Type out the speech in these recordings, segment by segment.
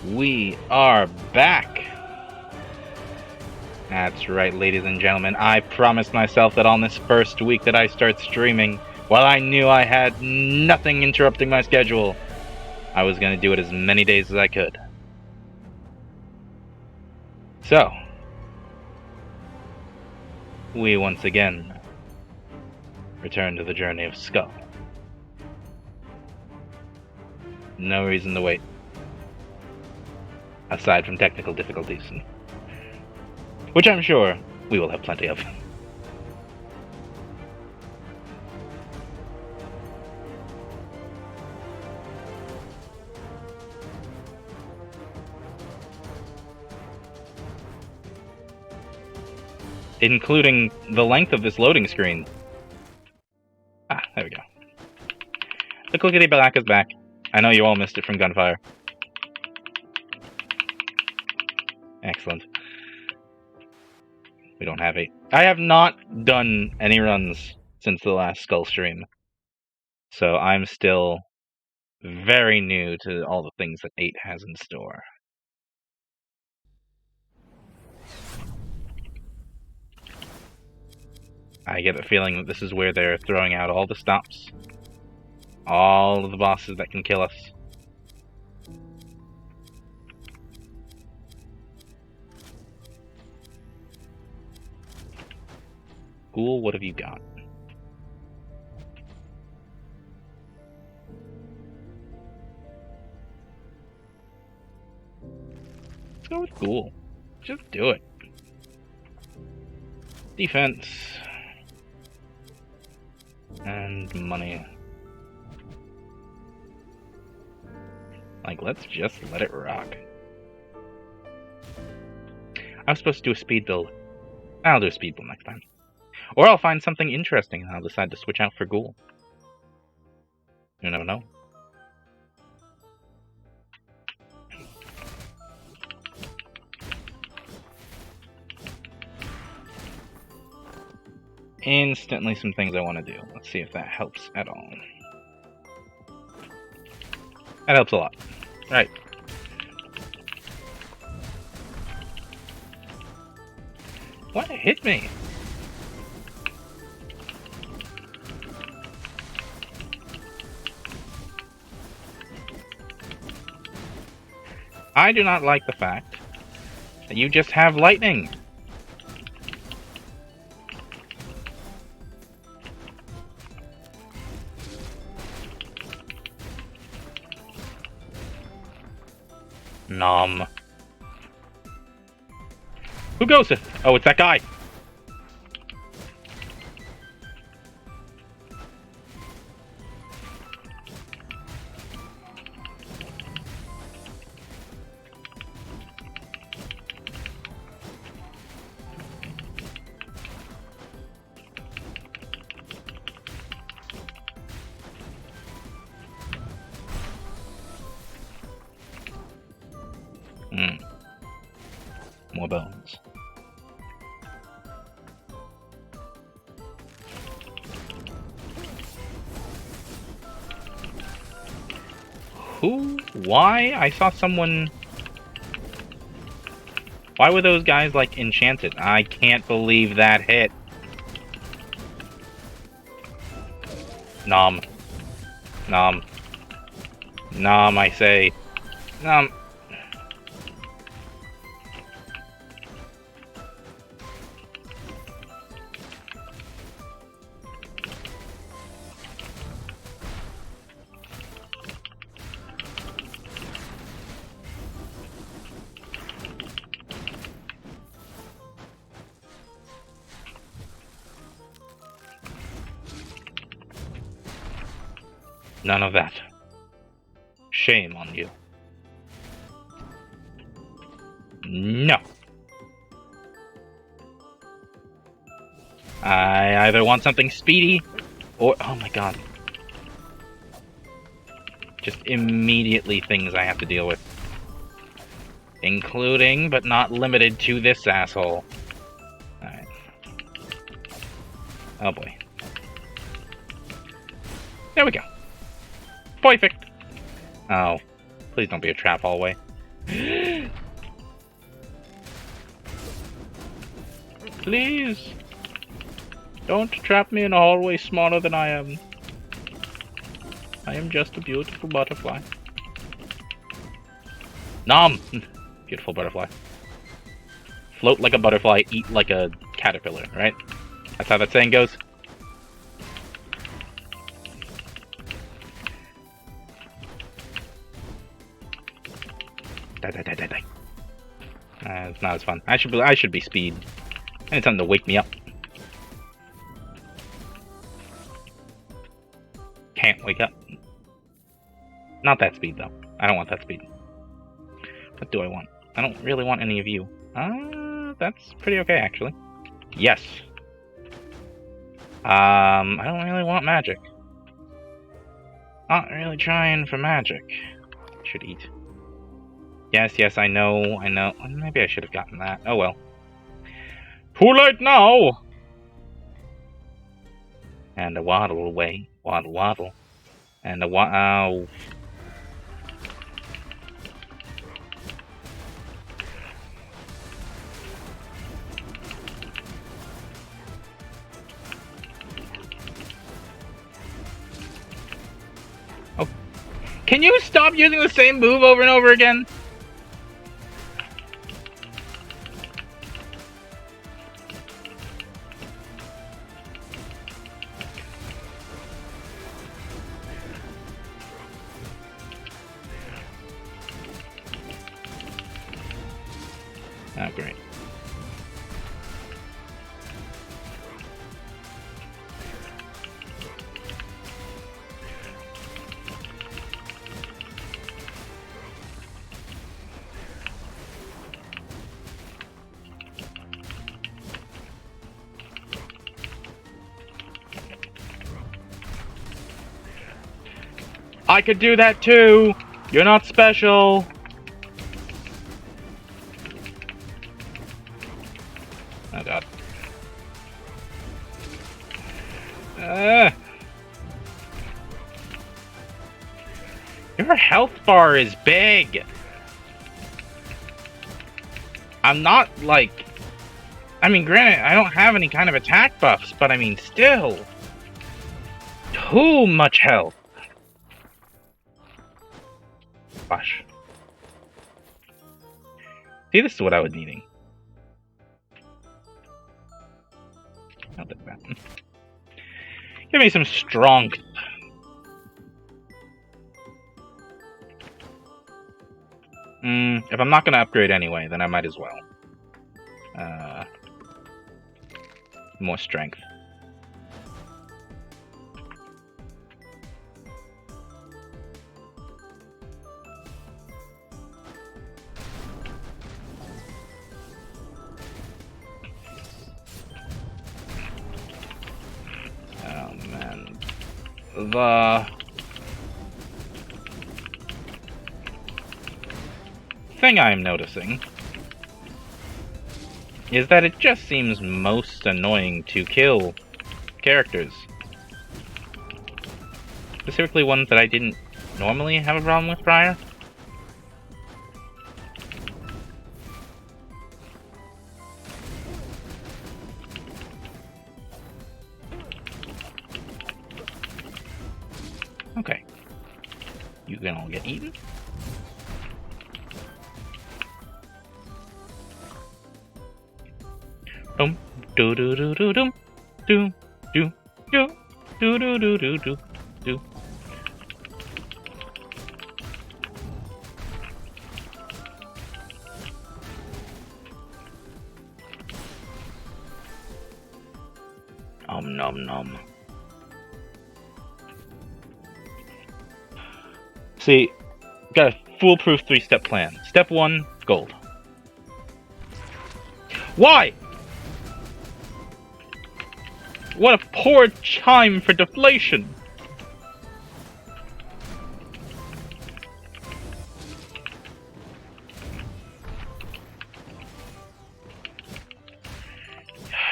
We are back! That's right, ladies and gentlemen. I promised myself that on this first week that I start streaming, while I knew I had nothing interrupting my schedule, I was going to do it as many days as I could. So, we once again return to the journey of Skul. No reason to wait. Aside from technical difficulties. Which I'm sure we will have plenty of. Including the length of this loading screen. Ah, there we go. The clickety black is back. I know you all missed it from Gunfire. Excellent. We don't have 8. I have not done any runs since the last Skul stream. So I'm still very new to all the things that 8 has in store. I get the feeling that this is where they're throwing out all the stops. All of the bosses that can kill us. Skul, what have you got? Let's go with Skul. Just do it. Defense. And money. Like, let's just let it rock. I was supposed to do a speed build. I'll do a speed build next time. Or I'll find something interesting and I'll decide to switch out for Ghoul. You never know. Instantly some things I want to do. Let's see if that helps at all. That helps a lot. Right. What hit me? I do not like the fact that you just have lightning. Nom. Who goes it? Oh, it's that guy. More bones. Who? Why? I saw someone... Why were those guys, like, enchanted? I can't believe that hit. Nom. Nom. Nom, I say. Nom. None of that. Shame on you. No. I either want something speedy, or... Oh my god. Just immediately things I have to deal with. Including, but not limited to, this asshole. Alright. Oh boy. There we go. Perfect. Oh. Please don't be a trap hallway. Please! Don't trap me in a hallway smaller than I am. I am just a beautiful butterfly. Nom! Beautiful butterfly. Float like a butterfly, eat like a caterpillar, right? That's how that saying goes. Die. It's not as fun. I should be speed. I need something to wake me up. Can't wake up. Not that speed though. I don't want that speed. What do I want? I don't really want any of you. That's pretty okay actually. Yes. I don't really want magic. Not really trying for magic. Should eat. Yes, I know. Maybe I should have gotten that. Oh well. Too late now! And a waddle away. Waddle. And a oh. Oh. Can you stop using the same move over and over again? Oh, great. I could do that too! You're not special! Oh god. Your health bar is big! I'm not, like... I mean, granted, I don't have any kind of attack buffs, but I mean, still... Too much health! Gosh. See, this is what I was needing. I'll take that. Give me some strong. If I'm not going to upgrade anyway, then I might as well. More strength. Oh man. The thing I'm noticing is that it just seems most annoying to kill characters. Specifically ones that I didn't normally have a problem with prior. Okay. You can all get eaten. Dum do do do do dum do do do do do do do do do. Nom nom. See, got a foolproof 3-step plan. Step 1, gold. Why? What a poor time for deflation!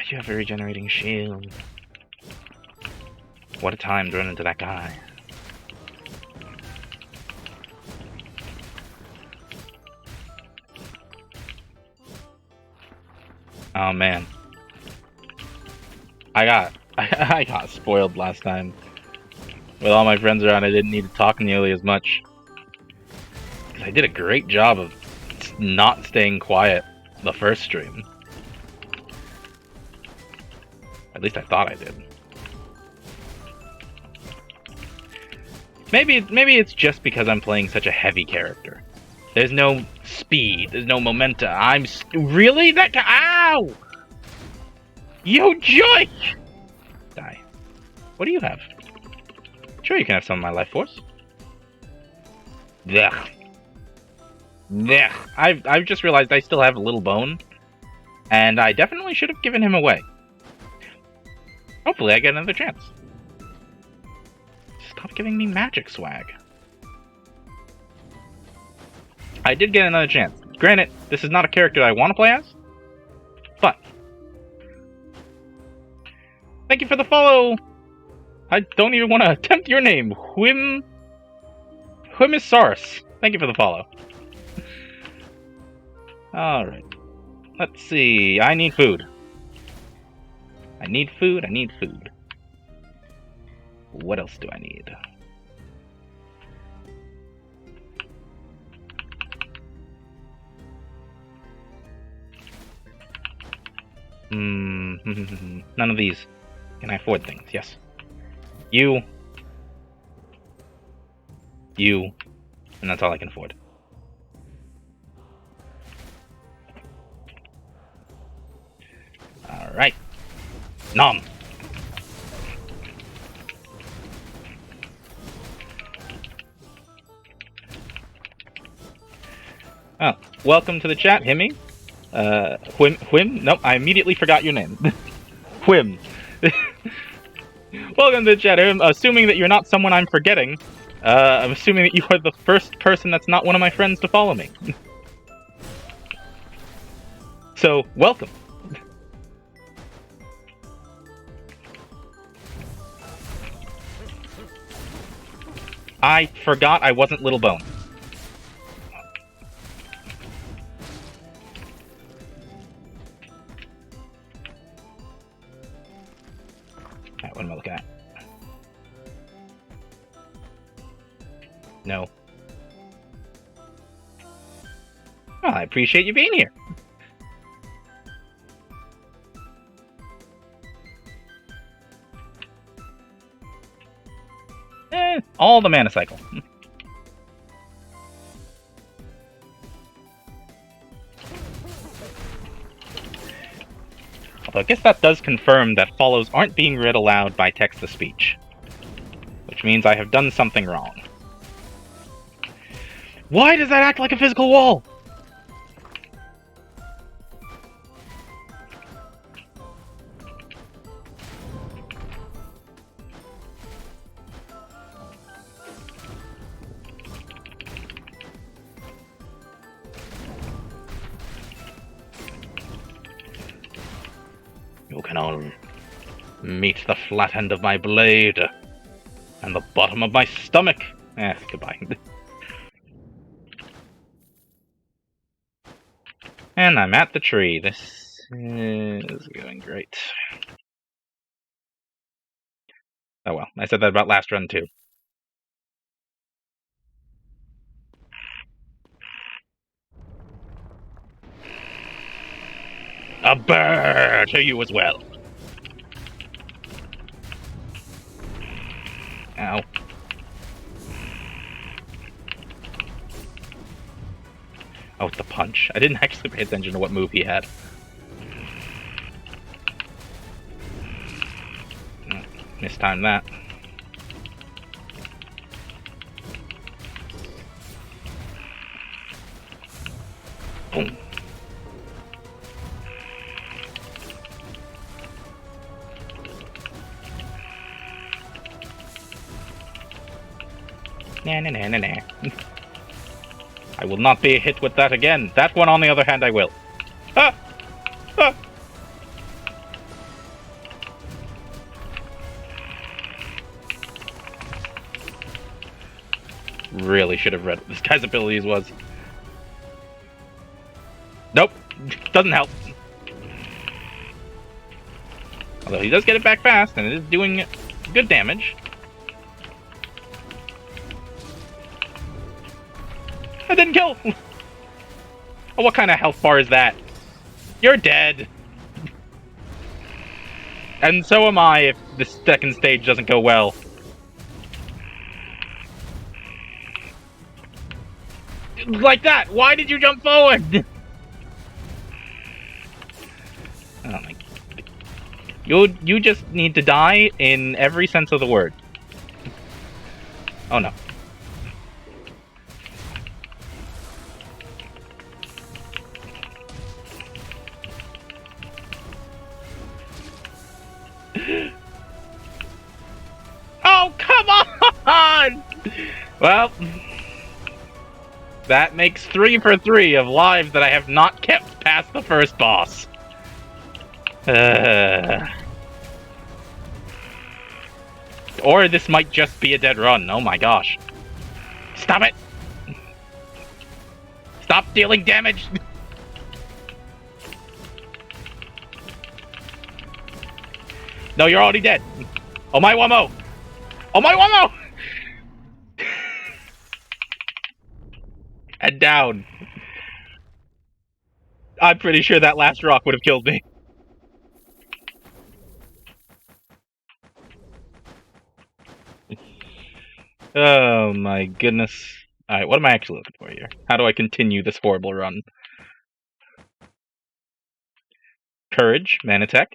You have a regenerating shield. What a time to run into that guy. Oh man. I got spoiled last time. With all my friends around, I didn't need to talk nearly as much. I did a great job of not staying quiet the first stream. At least I thought I did. Maybe it's just because I'm playing such a heavy character. There's no speed, there's no momentum. Really? That ow! Yo, Joy! Die. What do you have? Sure, you can have some of my life force. Blech. Blech. I've just realized I still have a little bone, and I definitely should have given him away. Hopefully I get another chance. Stop giving me magic swag. I did get another chance. Granted, this is not a character I want to play as, but thank you for the follow. I don't even want to attempt your name. Whimisaurus. Thank you for the follow. Alright. Let's see. I need food. I need food. What else do I need? None of these. Can I afford things? Yes. You, and that's all I can afford. Alright. Nom! Oh, welcome to the chat, Himmy. Whim? Nope, I immediately forgot your name. Whim. Welcome to the chat. I'm assuming that you're not someone I'm forgetting. I'm assuming that you are the first person that's not one of my friends to follow me. So, welcome. I forgot I wasn't Little Bone. Alright, what am I looking at? No. Well, I appreciate you being here. All the mana cycle. Although I guess that does confirm that follows aren't being read aloud by text-to-speech. Which means I have done something wrong. Why does that act like a physical wall? You can all meet the flat end of my blade and the bottom of my stomach. Goodbye. And I'm at the tree. This is going great. Oh well, I said that about last run too. A bird to you as well. Ow. Oh, it's the punch. I didn't actually pay attention to what move he had. Mistimed that. Boom. Nah. I will not be hit with that again. That one, on the other hand, I will. Ah! Ah! Really should have read what this guy's abilities was. Nope. Doesn't help. Although he does get it back fast, and it is doing good damage. I didn't kill! Oh, what kind of health bar is that? You're dead! And so am I if the second stage doesn't go well. Like that! Why did you jump forward? Oh my... You just need to die in every sense of the word. Oh no. Oh, come on! Well, that makes 3 for 3 of lives that I have not kept past the first boss. Or this might just be a dead run. Oh my gosh. Stop it! Stop dealing damage! No, you're already dead. Oh my whammo! Oh my whammo! And down. I'm pretty sure that last rock would have killed me. Oh my goodness. Alright, what am I actually looking for here? How do I continue this horrible run? Courage, mana tech.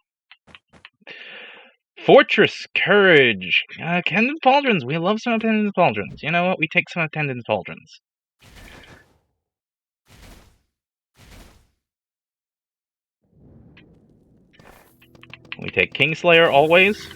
Fortress, courage. Tendon pauldrons. We love some of Tendon pauldrons. You know what? We take some of Tendon pauldrons. We take Kingslayer always.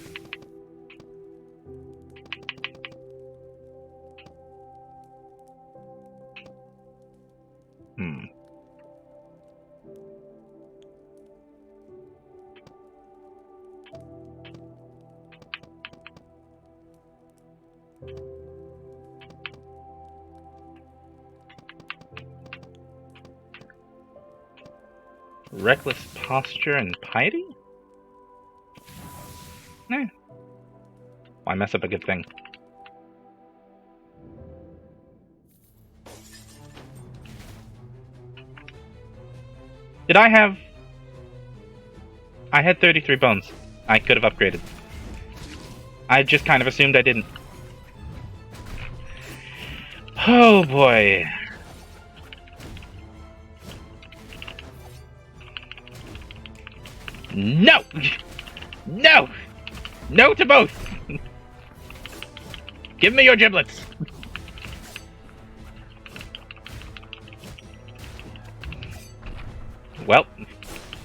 Reckless posture and piety? Eh. Why mess up a good thing? Did I have... I had 33 bones. I could have upgraded. I just kind of assumed I didn't. Oh boy. No! No! No to both! Give me your giblets! Well,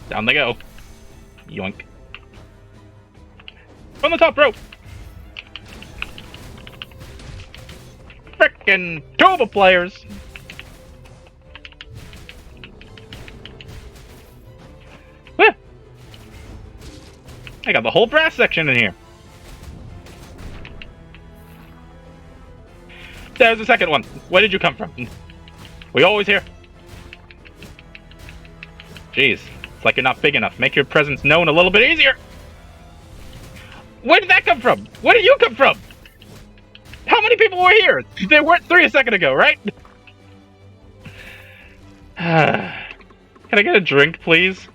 down they go. Yoink. From the top rope! Frickin' tuba players! I got the whole brass section in here. There's the second one. Where did you come from? We always here. Jeez, it's like you're not big enough. Make your presence known a little bit easier. Where did that come from? Where did you come from? How many people were here? There weren't 3 a second ago, right? Can I get a drink, please?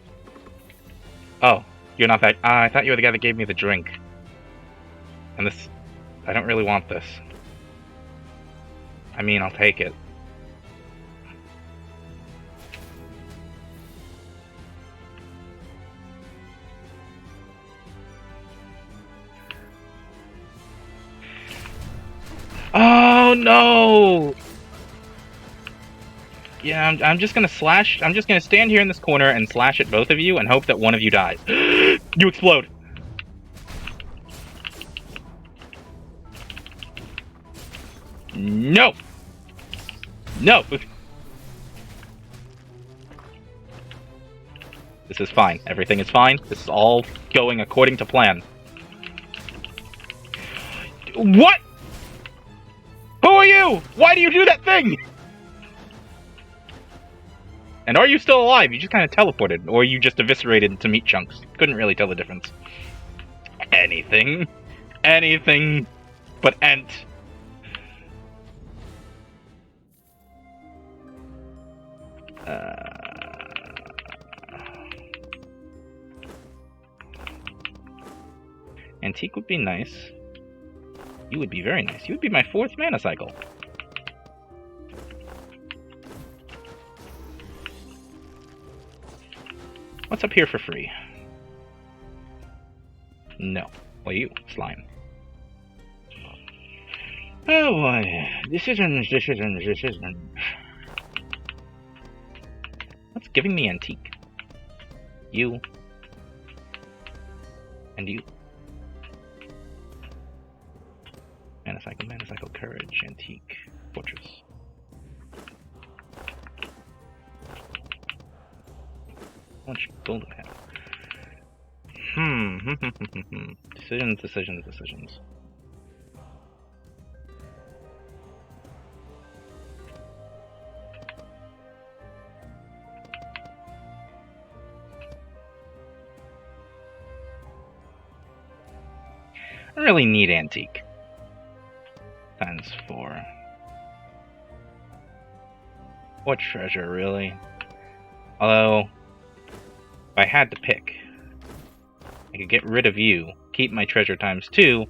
Oh. You're not that... I thought you were the guy that gave me the drink. And this... I don't really want this. I mean, I'll take it. Oh, no! Yeah, I'm just gonna slash... I'm just gonna stand here in this corner and slash at both of you and hope that one of you dies. You explode! No! No! This is fine. Everything is fine. This is all going according to plan. What?! Who are you?! Why do you do that thing?! And are you still alive? You just kind of teleported, or you just eviscerated into meat chunks. Couldn't really tell the difference. Anything. Anything but Ent. Antique would be nice. You would be very nice. You would be my 4th mana cycle. What's up here for free? No. Well, you, slime. Oh boy. Decisions. What's giving me antique? You. And you. Mana cycle, courage, antique, fortress. How much gold do I have? Decisions. I don't really need antique. Times 4. What treasure, really? Although, if I had to pick, I could get rid of you, keep my treasure times 2,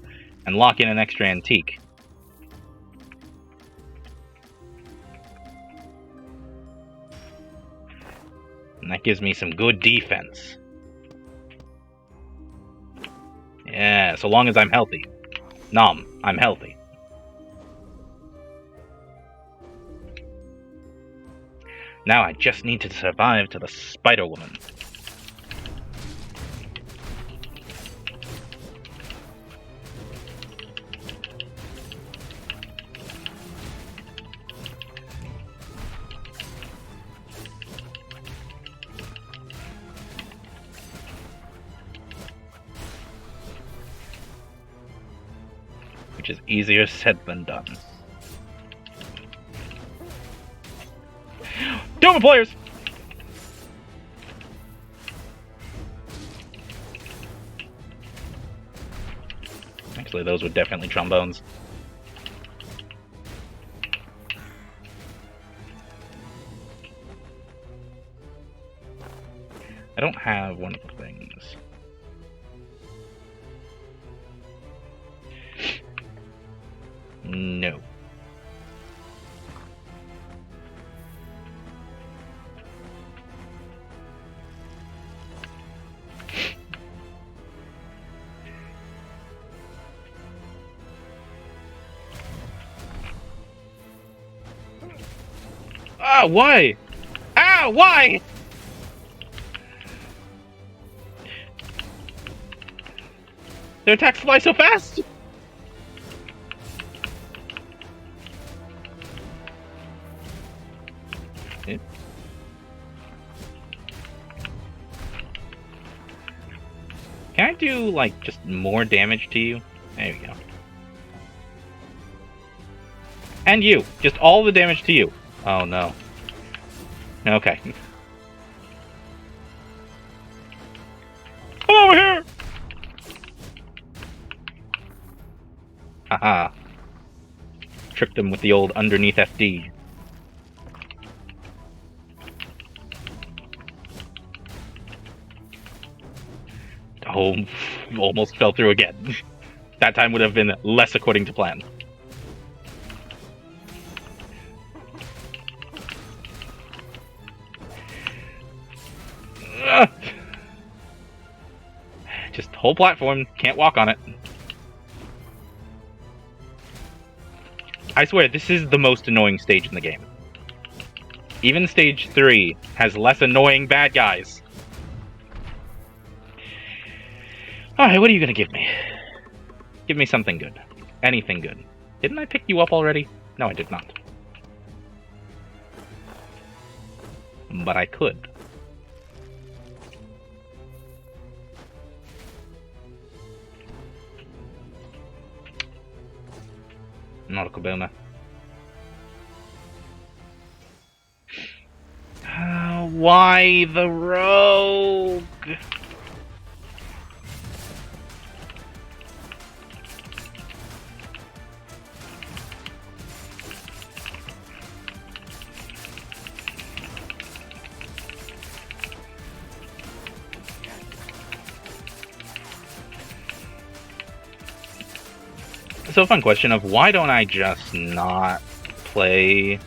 and lock in an extra antique. And that gives me some good defense. Yeah, so long as I'm healthy. Nom, I'm healthy. Now I just need to survive to the Spider-Woman. Which is easier said than done. Doma players! Actually, those were definitely trombones. I don't have one of the things. No. Ah, why? Ah, why? Their attacks fly so fast! Okay. Can I do, like, just more damage to you? There we go. And you! Just all the damage to you. Oh no. Okay. Come over here! Haha. Tricked them with the old underneath FD. Oh, almost fell through again. That time would have been less according to plan. Just whole platform, can't walk on it. I swear, this is the most annoying stage in the game. Even stage 3 has less annoying bad guys. Alright, what are you gonna give me? Give me something good. Anything good. Didn't I pick you up already? No, I did not. But I could. Nautical Boomer. Why the rogue? So, fun question of why don't I just not play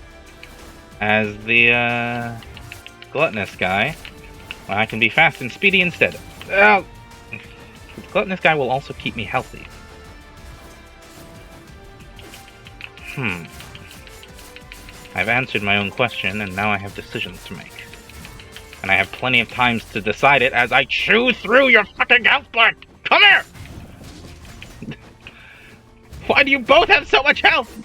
as the gluttonous guy when I can be fast and speedy instead? The gluttonous guy will also keep me healthy. I've answered my own question, and now I have decisions to make. And I have plenty of times to decide it as I chew through your fucking health bar! Come here! Why do you both have so much health?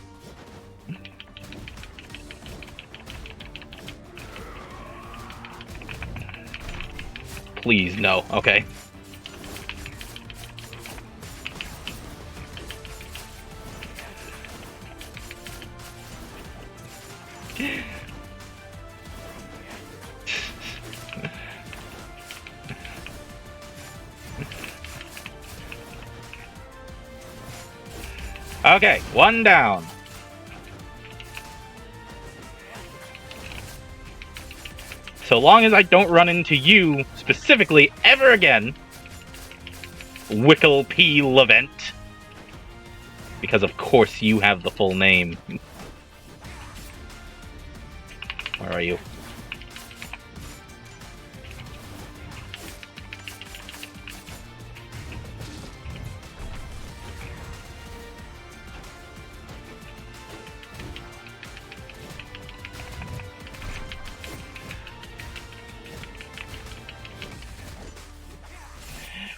Please, no. Okay. Okay, one down. So long as I don't run into you specifically ever again, Wickle P. Levent, because of course you have the full name. Where are you?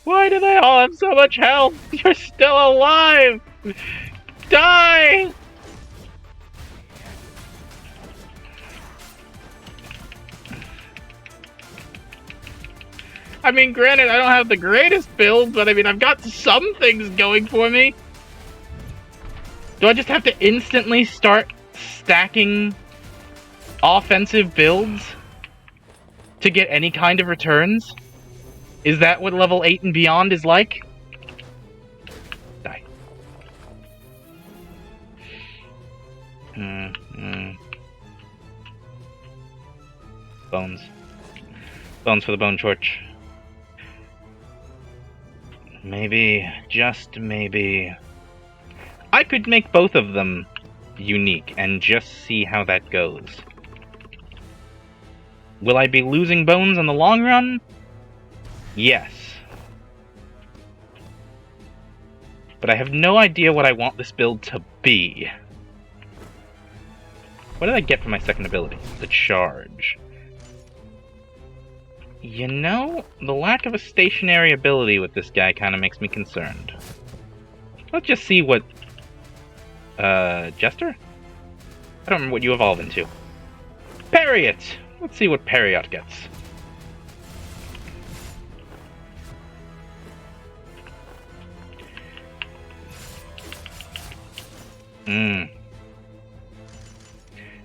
Why do they all have so much health? You're still alive! Die! I mean, granted, I don't have the greatest build, but I mean, I've got some things going for me. Do I just have to instantly start stacking offensive builds to get any kind of returns? Is that what level 8 and beyond is like? Die. Bones. Bones for the bone torch. Maybe, just maybe, I could make both of them unique and just see how that goes. Will I be losing bones in the long run? Yes. But I have no idea what I want this build to be. What did I get for my second ability? The charge. You know, the lack of a stationary ability with this guy kind of makes me concerned. Let's just see what... Jester? I don't remember what you evolve into. Periot! Let's see what Periot gets.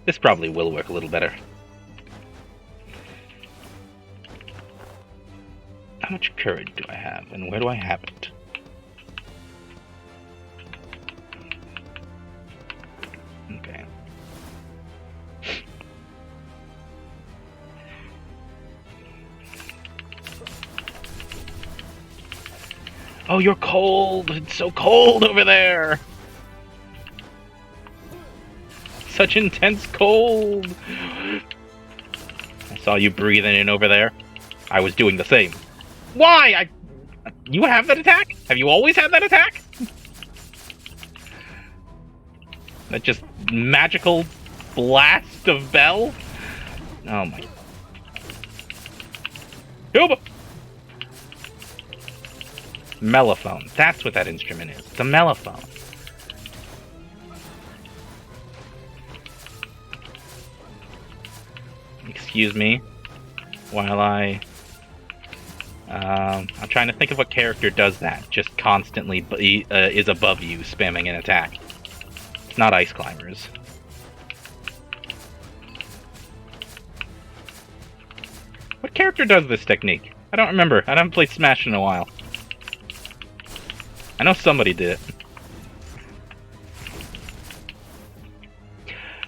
This probably will work a little better. How much courage do I have, and where do I have it? Okay. Oh, you're cold! It's so cold over there! Such intense cold! I saw you breathing in over there. I was doing the same. Why? You have that attack? Have you always had that attack? That just magical blast of bell? Oh my... Cuba! Mellophone. That's what that instrument is. It's a mellophone. Excuse me while I'm trying to think of what character does that. Just constantly is above you, spamming an attack. It's not Ice Climbers. What character does this technique? I don't remember. I haven't played Smash in a while. I know somebody did it.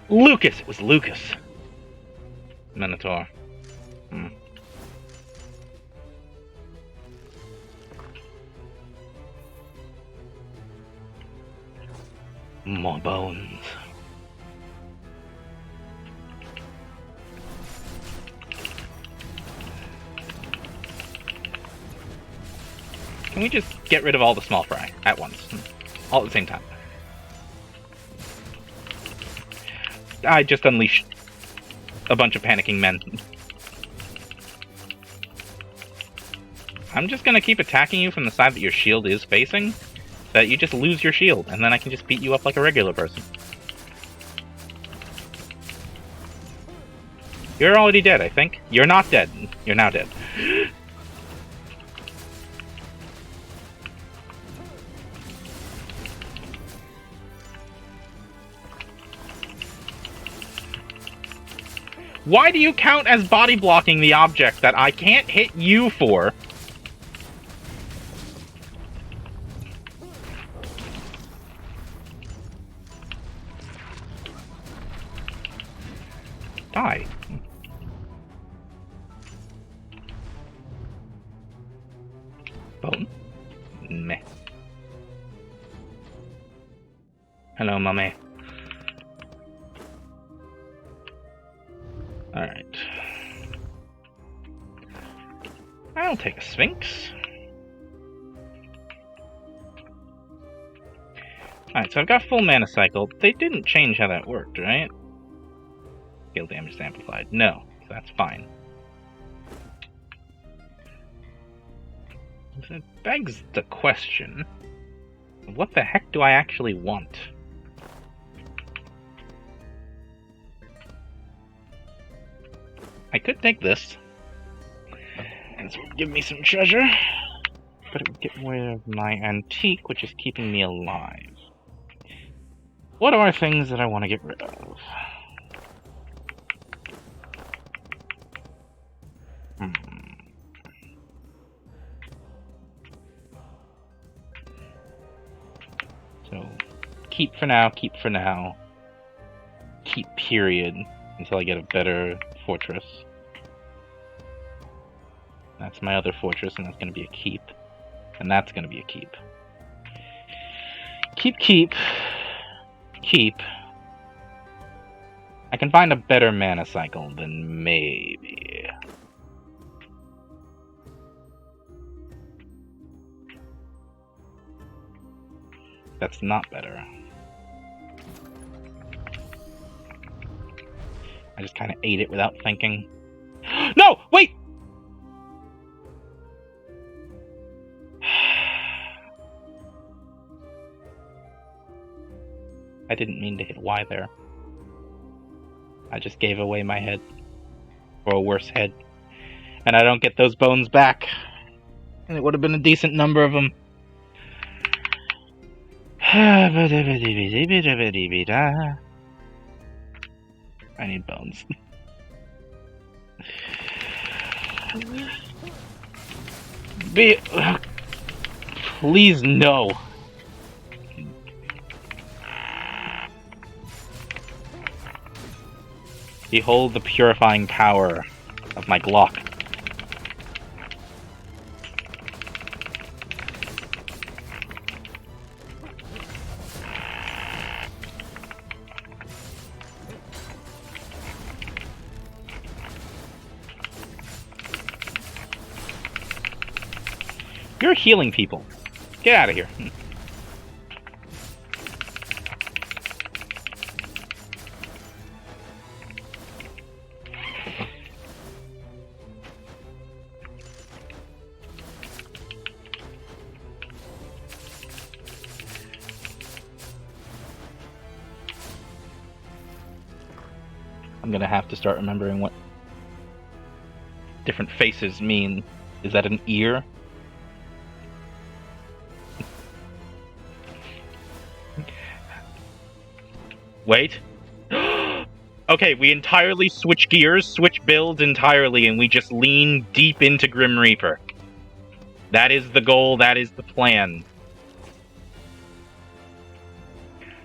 Lucas! It was Lucas. Minotaur. More bones. Can we just get rid of all the small fry at once? All at the same time. I just unleashed a bunch of panicking men. I'm just gonna keep attacking you from the side that your shield is facing, so that you just lose your shield, and then I can just beat you up like a regular person. You're already dead, I think. You're not dead. You're now dead. Why do you count as body blocking the object that I can't hit you for? Die. Bone? Meh. Hello, mummy. Alright. I'll take a Sphinx. Alright, so I've got full mana cycle. They didn't change how that worked, right? Skill damage is amplified. No, so that's fine. So it begs the question, what the heck do I actually want? I could take this. This would give me some treasure, but it would get rid of my antique, which is keeping me alive. What are things that I want to get rid of? So, keep for now, keep for now. Keep period until I get a better fortress. That's my other fortress, and that's going to be a keep. And that's going to be a keep. Keep, keep. Keep. I can find a better mana cycle than maybe. That's not better. I just kind of ate it without thinking. No! Wait! I didn't mean to hit Y there. I just gave away my head. For a worse head. And I don't get those bones back. And it would have been a decent number of them. I need bones. Please, no. Behold the purifying power of my Glock. You're healing people. Get out of here. I'm gonna have to start remembering what different faces mean. Is that an ear? Wait. Okay, we entirely switch gears, switch builds entirely, and we just lean deep into Grim Reaper. That is the goal, that is the plan.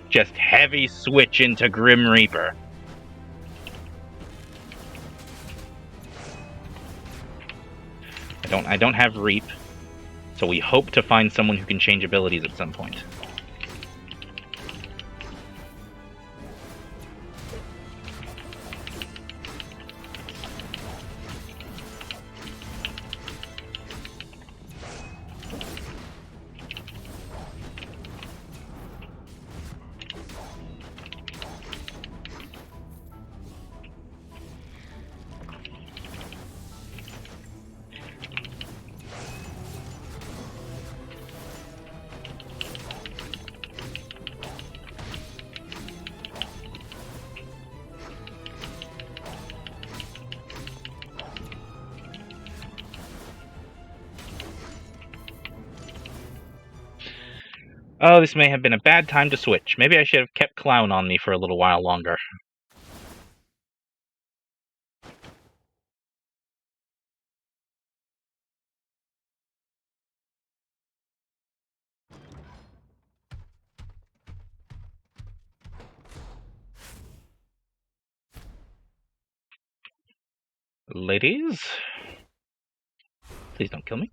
Just heavy switch into Grim Reaper. I don't have Reap, so we hope to find someone who can change abilities at some point. Oh, this may have been a bad time to switch. Maybe I should have kept Clown on me for a little while longer. Ladies? Please don't kill me.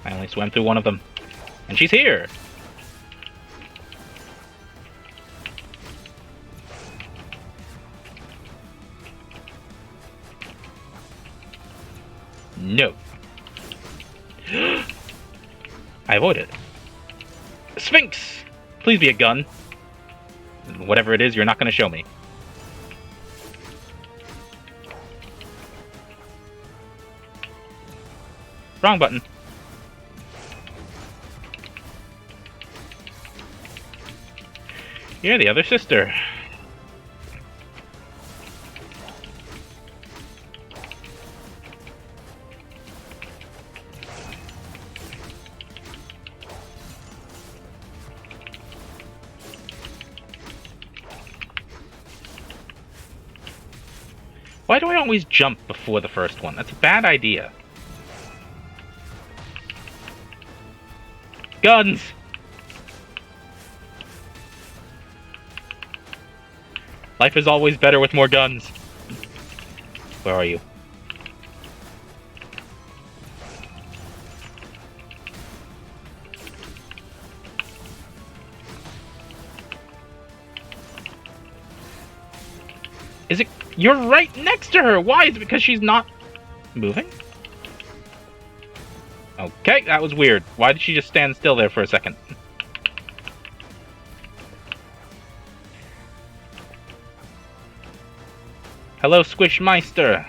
I only swam through one of them. And she's here! No. I avoided. Sphinx! Please be a gun. Whatever it is, you're not going to show me. Wrong button. You're the other sister. Why do I always jump before the first one? That's a bad idea. Guns! Life is always better with more guns. Where are you? Is it? You're right next to her! Why? Is it because she's not moving? Okay, that was weird. Why did she just stand still there for a second? Hello, Squishmeister.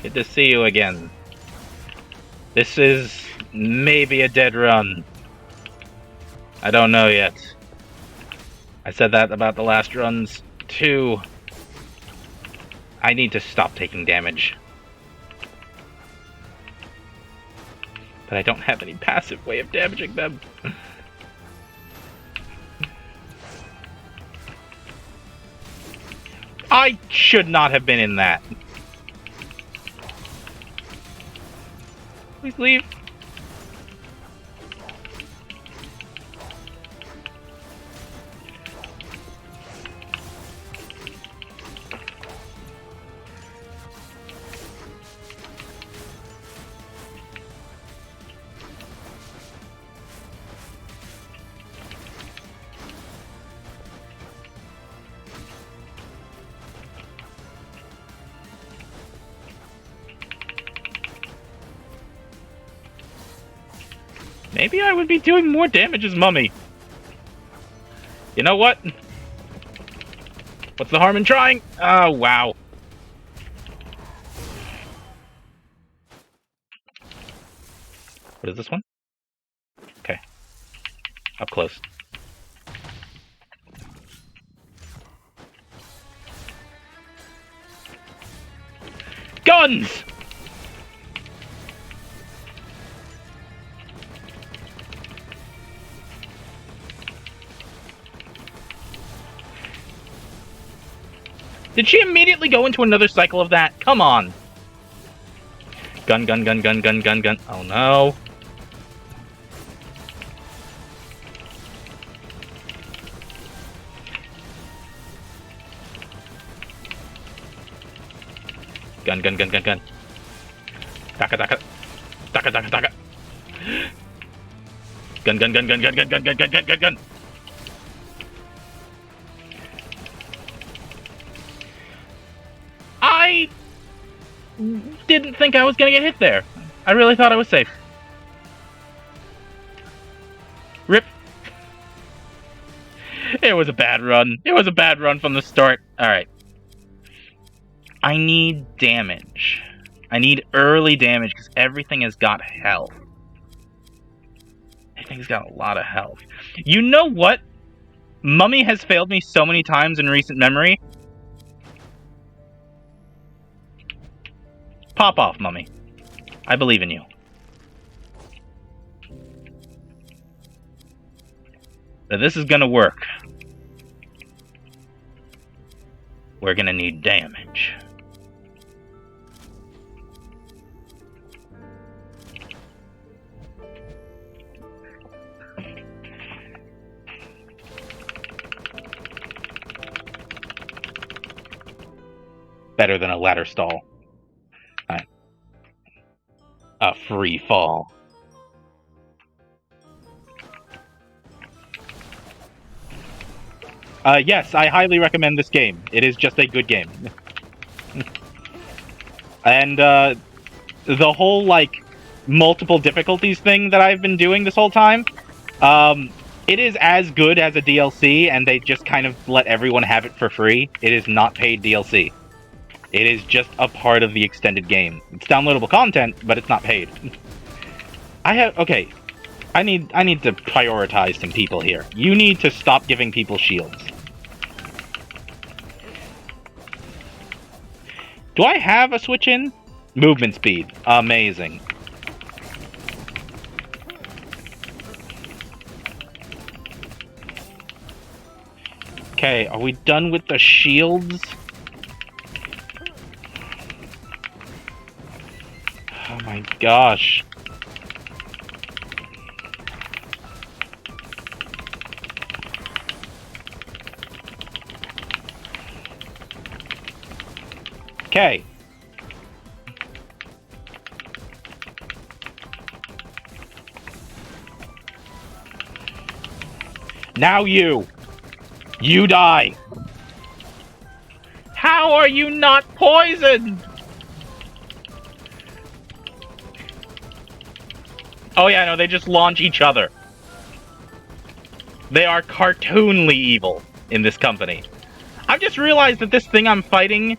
Good to see you again. This is maybe a dead run. I don't know yet. I said that about the last runs, too. I need to stop taking damage. But I don't have any passive way of damaging them. I should not have been in that. Please leave. Maybe I would be doing more damage as Mummy. You know what? What's the harm in trying? Oh, wow. What is this one? Okay. Up close. Guns! Did she immediately go into another cycle of that? Come on. Gun, gun, gun, gun, gun, gun, gun. Oh no. Gun, gun, gun, gun, gun. Taka, taka. Taka, taka, taka. Gun, gun, gun, gun, gun, gun, gun, gun, gun, gun, gun, gun. I didn't think I was gonna get hit there. I really thought I was safe. Rip. It was a bad run. It was a bad run from the start. Alright. I need damage. I need early damage because everything has got health. That thing's got a lot of health. You know what? Mummy has failed me so many times in recent memory. Pop off, Mummy. I believe in you. But this is gonna work. We're gonna need damage. Better than a ladder stall. Alright. A free fall. Yes, I highly recommend this game. It is just a good game. And, the whole, like, multiple difficulties thing that I've been doing this whole time, it is as good as a DLC, and they just kind of let everyone have it for free. It is not paid DLC. It is just a part of the extended game. It's downloadable content, but it's not paid. Okay. I need to prioritize some people here. You need to stop giving people shields. Do I have a switch in? Movement speed. Amazing. Okay, are we done with the shields? Oh my gosh. Okay. Now you! You die! How are you not poisoned? Oh yeah, no, they just launch each other. They are cartoonly evil in this company. I've just realized that this thing I'm fighting...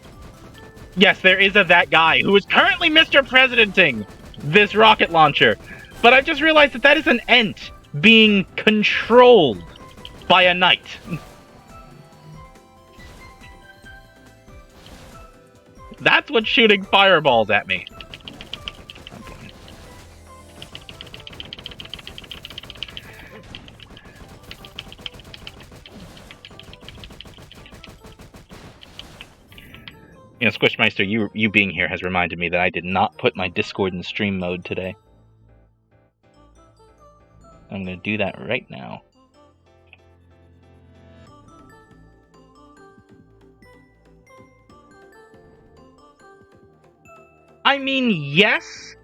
Yes, there is that guy who is currently Mr. Presidenting this rocket launcher. But I've just realized that that is an Ent being controlled by a knight. That's what's shooting fireballs at me. You know, Squishmeister, you being here has reminded me that I did not put my Discord in stream mode today. I'm gonna do that right now. I mean, yes,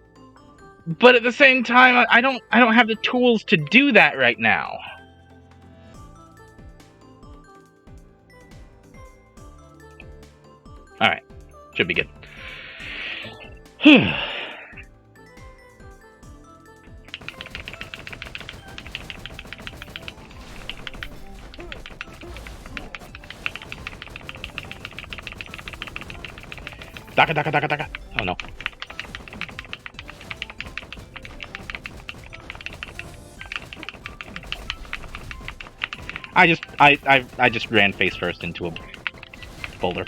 but at the same time, I don't have the tools to do that right now. All right, should be good. Daka, daka, daka, daka. Oh no. I just ran face first into a boulder.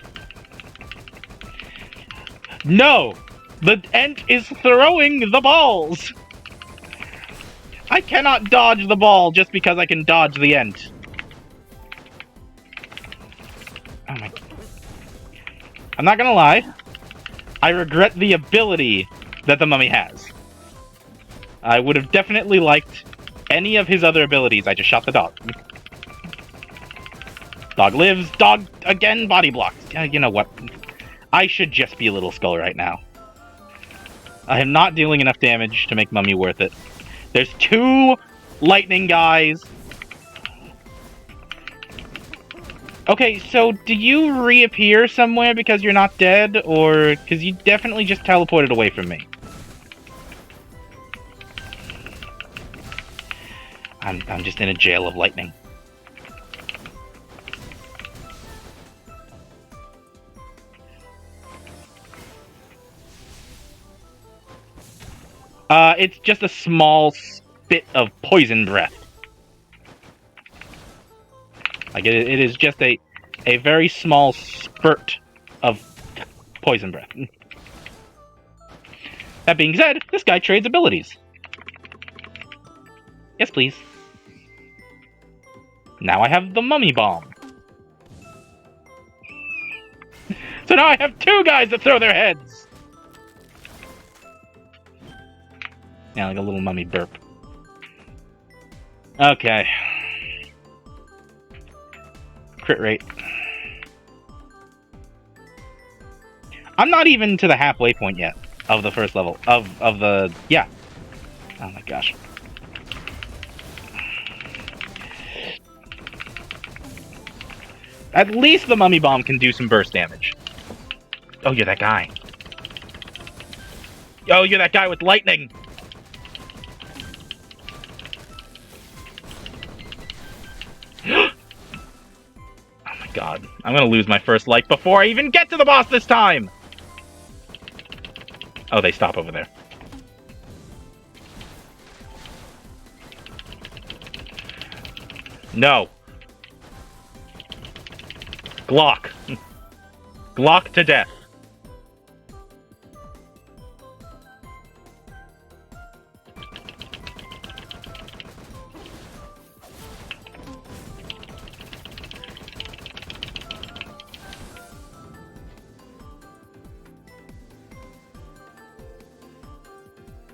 No! The Ent is throwing the balls! I cannot dodge the ball just because I can dodge the Ent. Oh my... I'm not gonna lie. I regret the ability that the mummy has. I would have definitely liked any of his other abilities. I just shot the dog. Dog lives. Dog, again, body blocked. You know what? I should just be a little Skull right now. I am not dealing enough damage to make Mummy worth it. There's 2 lightning guys. Okay, so do you reappear somewhere because you're not dead? Or... because you definitely just teleported away from me. I'm just in a jail of lightning. It's just a small bit of poison breath. Like, it is just a very small spurt of poison breath. That being said, this guy trades abilities. Yes, please. Now I have the mummy bomb. So now I have two guys that throw their heads! Yeah, like a little mummy burp. Okay. Crit rate. I'm not even to the halfway point yet of the first level. Of the... yeah. Oh my gosh. At least the mummy bomb can do some burst damage. Oh, you're that guy. Oh, you're that guy with lightning! Oh my god. I'm gonna lose my first life before I even get to the boss this time! Oh, they stop over there. No. Glock. Glock to death.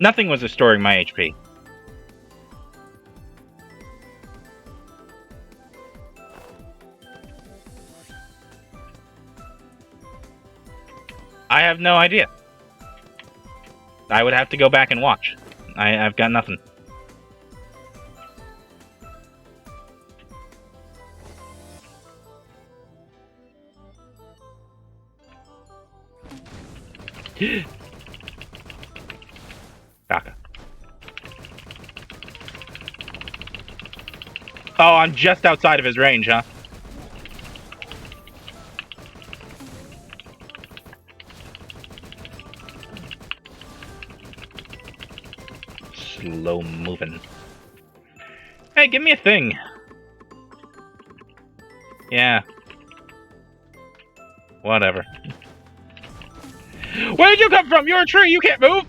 Nothing was restoring my HP. I have no idea. I would have to go back and watch. I've got nothing. Baka. Oh, I'm just outside of his range, huh? Slow moving. Hey, give me a thing. Yeah. Whatever. Where did you come from? You're a tree, you can't move!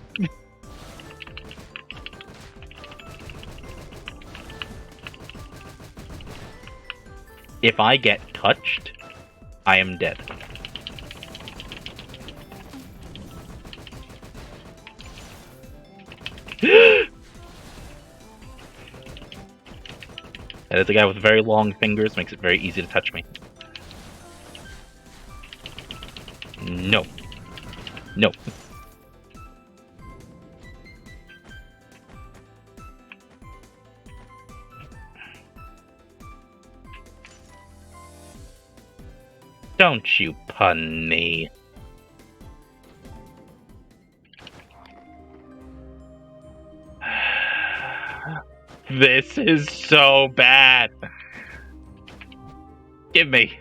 If I get touched, I am dead. That is a guy with very long fingers, makes it very easy to touch me. No. No. Don't you pun me. This is so bad. Give me.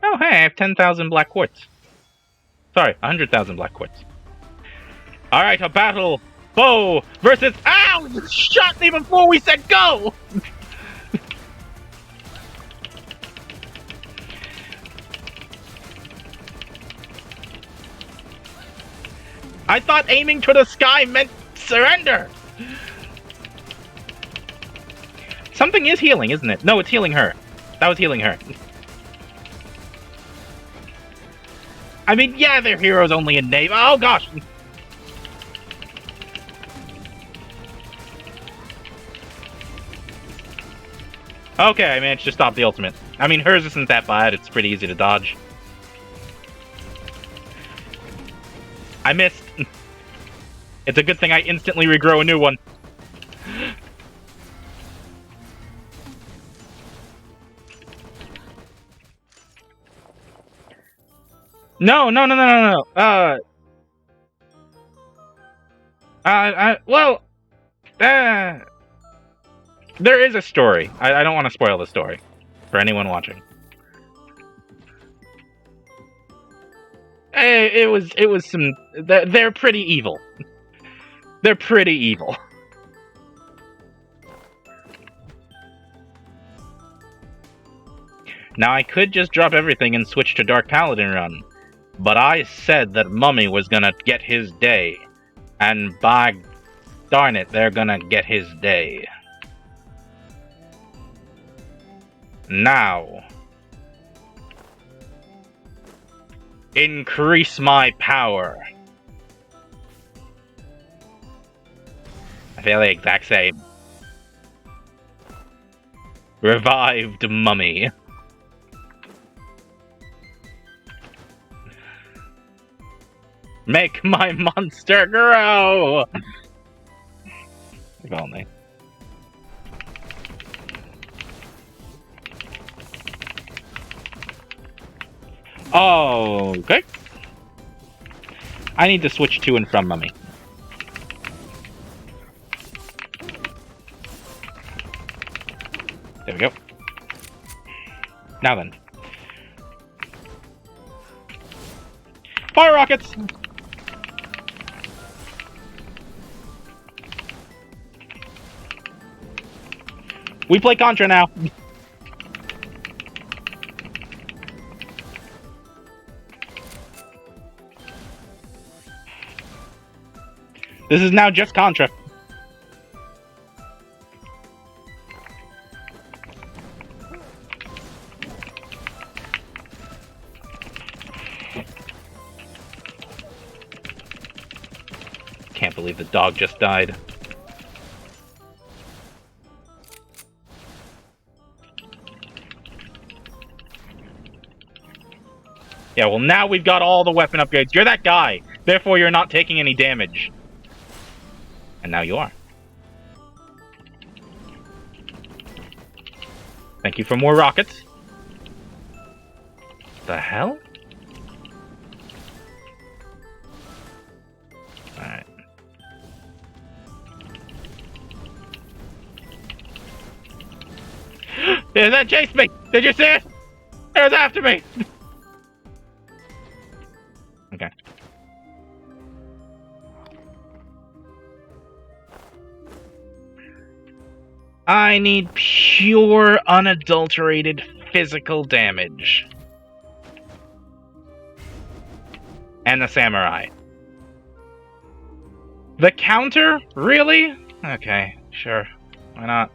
Oh, hey, I have 10,000 black quartz. Sorry, 100,000 black quartz. Alright, a battle. Bow versus... Ow! You shot me before we said go! I thought aiming to the sky meant surrender! Something is healing, isn't it? No, it's healing her. That was healing her. I mean, yeah, they're heroes only in name. Oh, gosh! Okay, I managed to stop the ultimate. I mean, hers isn't that bad. It's pretty easy to dodge. I missed. It's a good thing I instantly regrow a new one. No. Well, there is a story. I don't want to spoil the story for anyone watching. it was some. They're pretty evil. They're pretty evil. Now I could just drop everything and switch to Dark Paladin run, but I said that Mummy was gonna get his day, and by darn it, they're gonna get his day. Now, increase my power. I feel the exact same. Revived Mummy. Make my monster grow! If only. Oh, okay. I need to switch to and from Mummy. There we go. Now then. Fire rockets! We play Contra now. This is now just Contra. Can't believe the dog just died. Yeah, well now we've got all the weapon upgrades. You're that guy. Therefore you're not taking any damage. And now you are. Thank you for more rockets. The hell? Alright. Yeah, that chased me! Did you see it? It was after me! Okay. I need pure, unadulterated physical damage. And the samurai. The counter? Really? Okay, sure. Why not?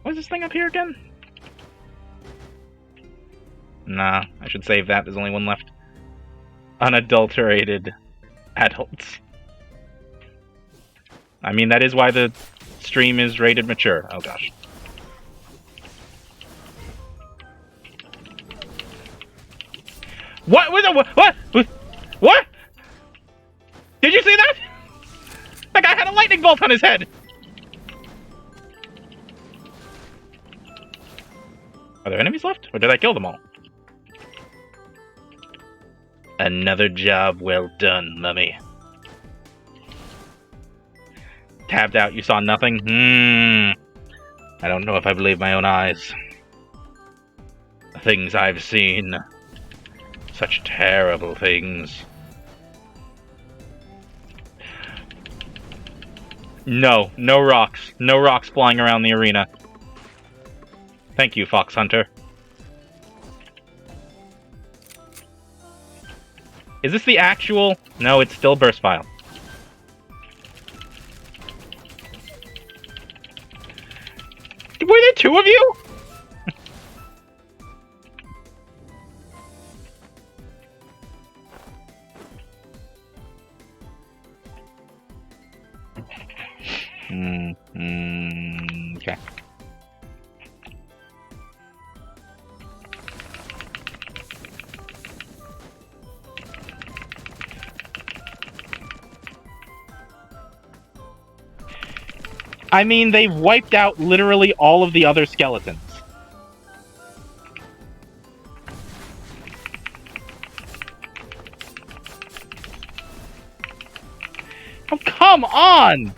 What's this thing up here again? Nah, I should save that. There's only one left. Unadulterated adults. I mean, that is why the stream is rated mature. Oh gosh. What? What? Did you see that? That guy had a lightning bolt on his head! Are there enemies left? Or did I kill them all? Another job well done, Mummy. Tabbed out, you saw nothing? I don't know if I believe my own eyes. The things I've seen. Such terrible things. No, no rocks. No rocks flying around the arena. Thank you, Fox Hunter. Is this the actual? No, it's still burst file. Were there two of you? Okay. I mean, they've wiped out literally all of the other skeletons. Oh, come on!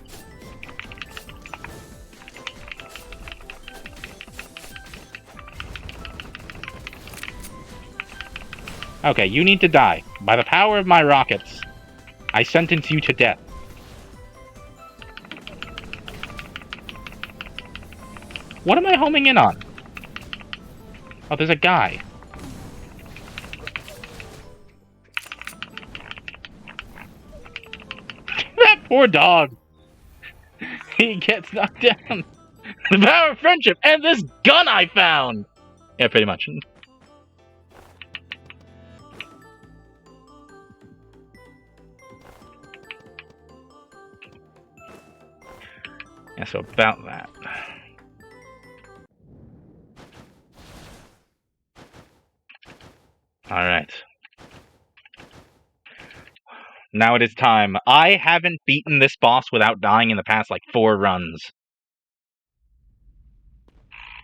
Okay, you need to die. By the power of my rockets, I sentence you to death. What am I homing in on? Oh, there's a guy. That poor dog. He gets knocked down. The power of friendship and this gun I found. Yeah, pretty much. Yeah, so about that. Alright. Now it is time. I haven't beaten this boss without dying in the past, like, 4 runs.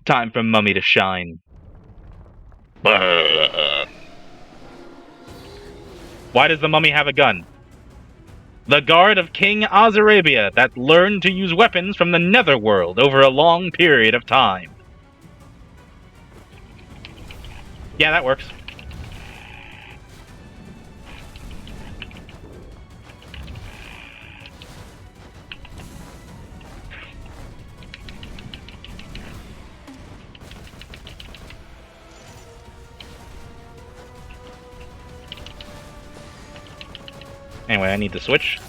Time for Mummy to shine. Why does the mummy have a gun? The guard of King Azarabia that learned to use weapons from the netherworld over a long period of time. Yeah, that works. Anyway, I need to switch.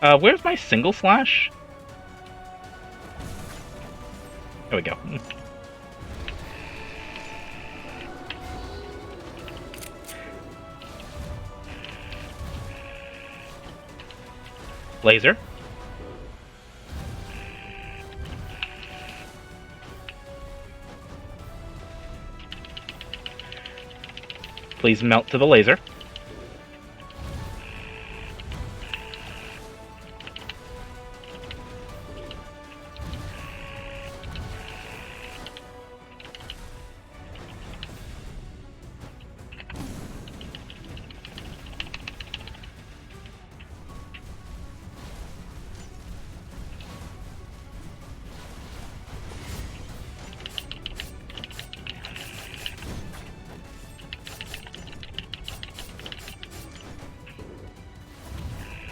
Where's my single slash? There we go. Laser. Please melt to the laser.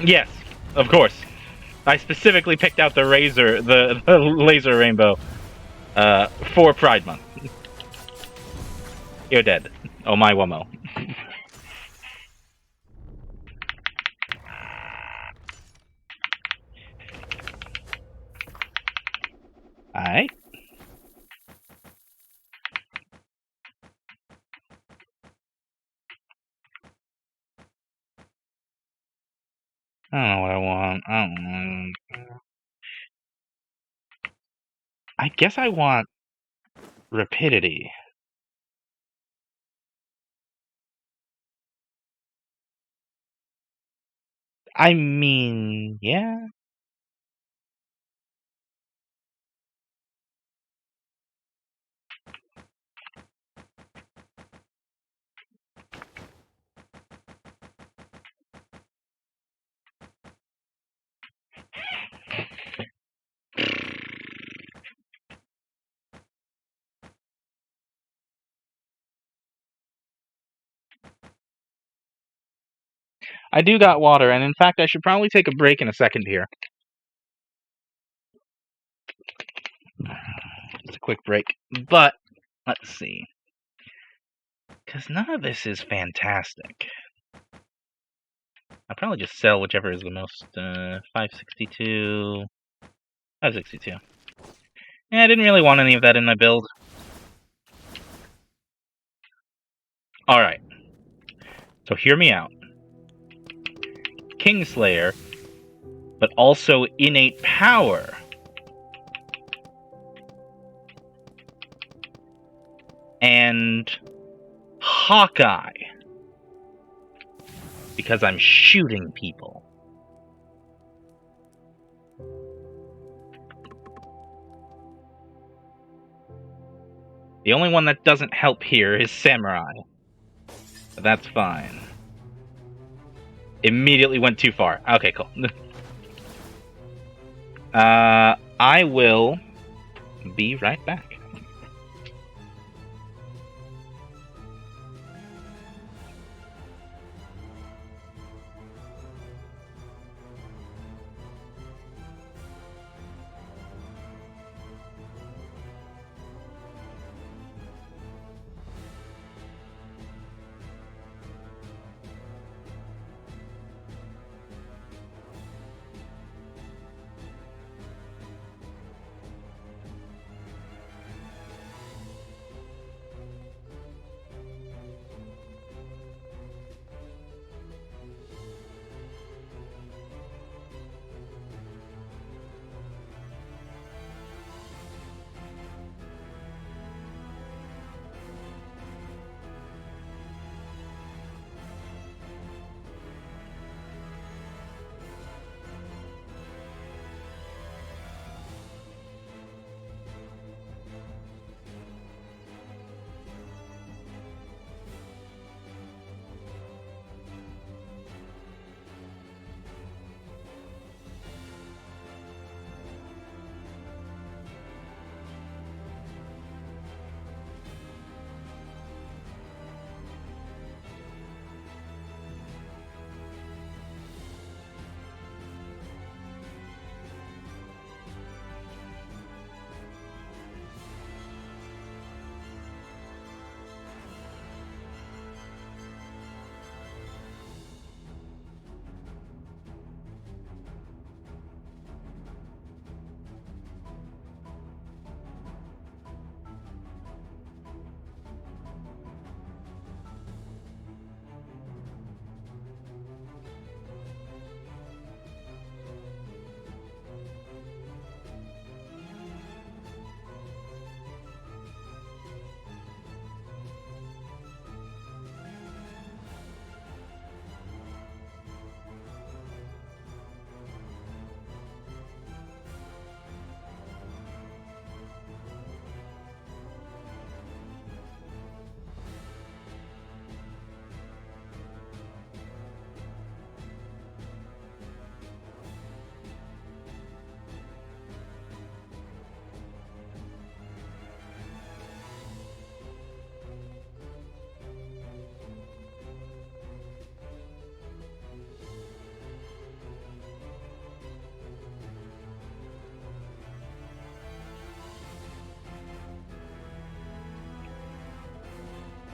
Yes, of course. I specifically picked out the laser rainbow, for Pride Month. You're dead. Oh my Womo. Alright. I don't know what I want. I don't know. I guess I want rapidity. I mean, yeah. I do got water, and in fact, I should probably take a break in a second here. Just a quick break. But, let's see. Because none of this is fantastic. I'll probably just sell whichever is the most, 562... 562. Yeah, I didn't really want any of that in my build. Alright. So hear me out. Kingslayer, but also innate power. And Hawkeye. Because I'm shooting people. The only one that doesn't help here is Samurai. But that's fine. Immediately went too far. Okay, cool. I will be right back.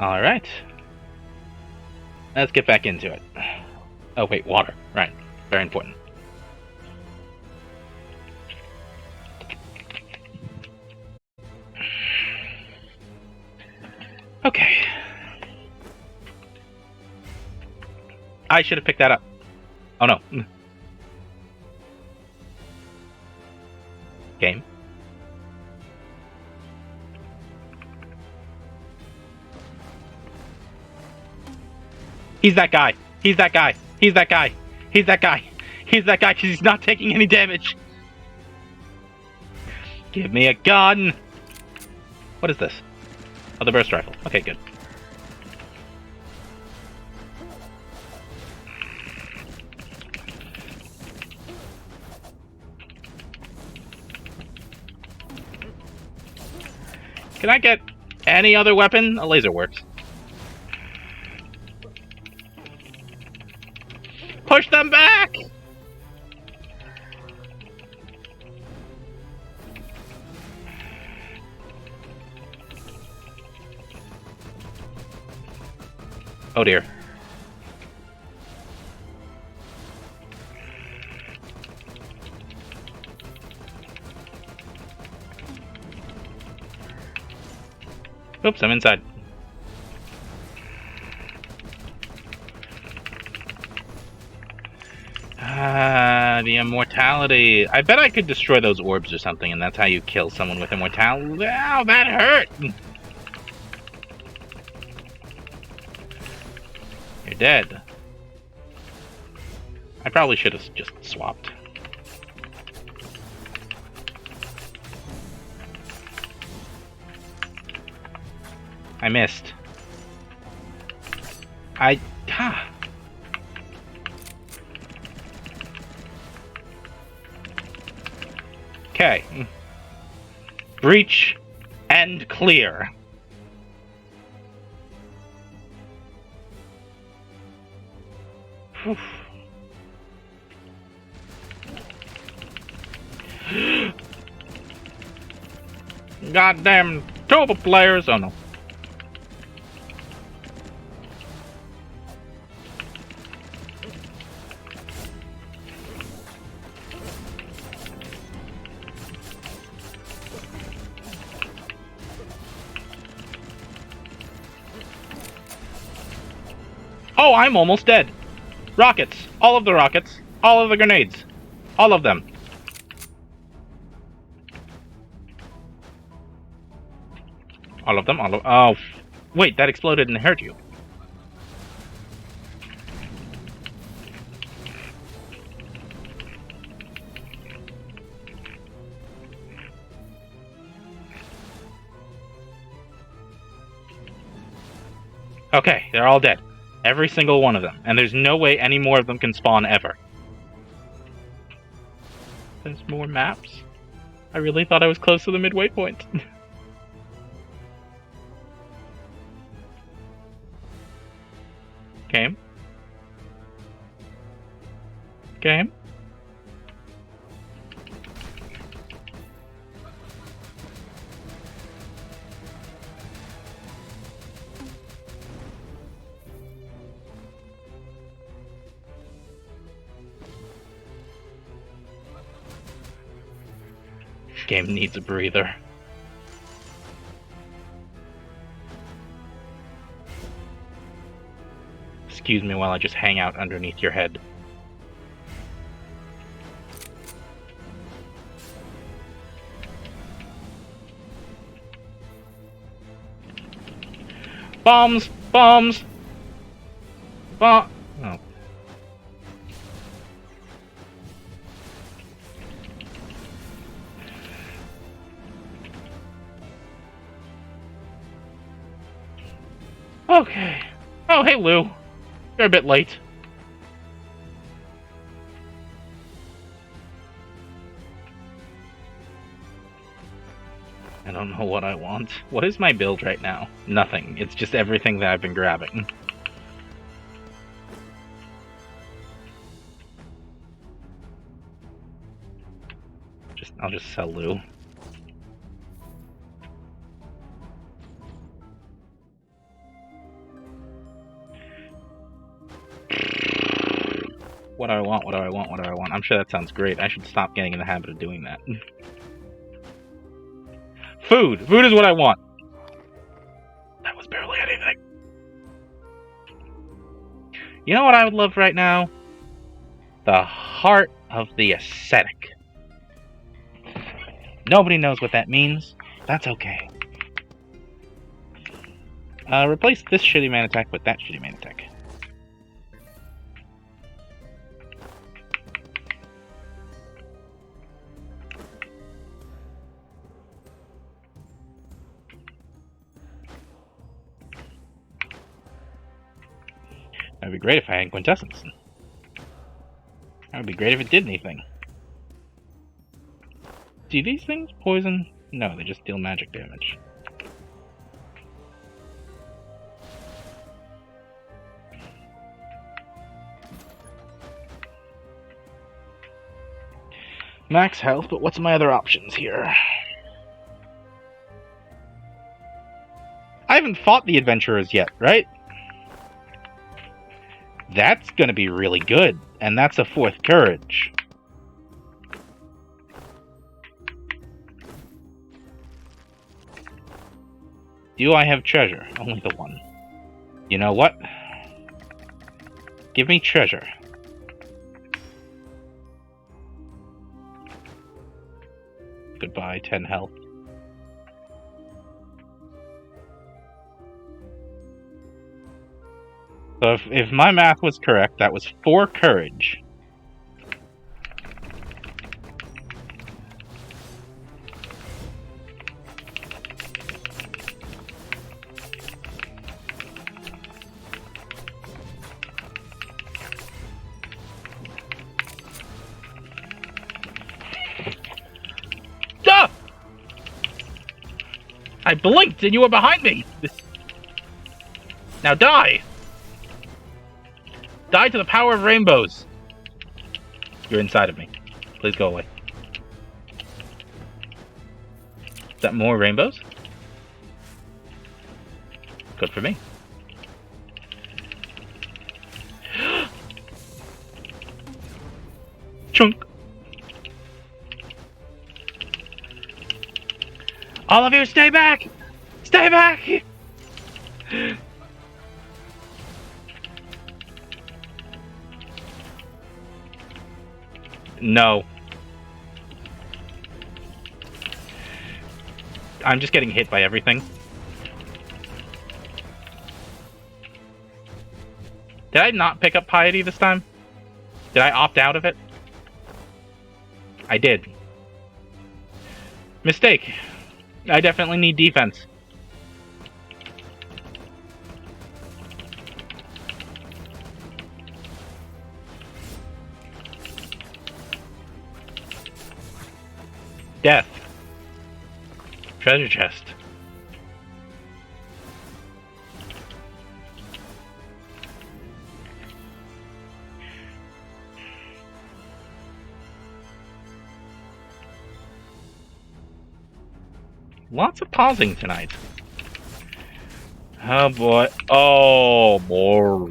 Alright. Let's get back into it. Oh wait, water. Right. Very important. Okay. I should have picked that up. Oh no. Game. He's that guy. He's that guy. He's that guy. He's that guy. He's that guy because he's not taking any damage. Give me a gun. What is this? Oh, the burst rifle. Okay, good. Can I get any other weapon? A laser works. Push them back! Oh dear. Oops, I'm inside. The immortality. I bet I could destroy those orbs or something, and that's how you kill someone with immortality. Ow, that hurt! You're dead. I probably should have just swapped. I missed. Okay. Breach and clear. Whew. Goddamn turbo players. Oh no. Oh, I'm almost dead. Rockets. All of the rockets. All of the grenades. All of them. All of them. All of. Oh, wait! That exploded and hurt you. Okay, they're all dead. Every single one of them. And there's no way any more of them can spawn ever. There's more maps? I really thought I was close to the midway point. Game? Game? Game needs a breather. Excuse me while I just hang out underneath your head. Bombs! Bombs! Oh. Okay. Oh, hey, Lou. You're a bit late. I don't know what I want. What is my build right now? Nothing. It's just everything that I've been grabbing. I'll just sell Lou. What do I want? What do I want? What do I want? I'm sure that sounds great. I should stop getting in the habit of doing that. Food! Food is what I want! That was barely anything. You know what I would love right now? The heart of the ascetic. Nobody knows what that means. That's okay. Replace this shitty man attack with that shitty man attack. That would be great if I had Quintessence. That would be great if it did anything. Do these things poison? No, they just deal magic damage. Max health, but what's my other options here? I haven't fought the adventurers yet, right? That's gonna be really good, and that's a 4th courage. Do I have treasure? Only the one. You know what? Give me treasure. Goodbye, 10 health. So if my math was correct, that was 4 courage. Ah! I blinked and you were behind me! Now die! Die to the power of rainbows! You're inside of me. Please go away. Is that more rainbows? Good for me. Chunk! All of you, stay back! Stay back! No. I'm just getting hit by everything. Did I not pick up Piety this time? Did I opt out of it? I did. Mistake. I definitely need defense. Death. Treasure chest. Lots of pausing tonight. Oh boy. Oh boy.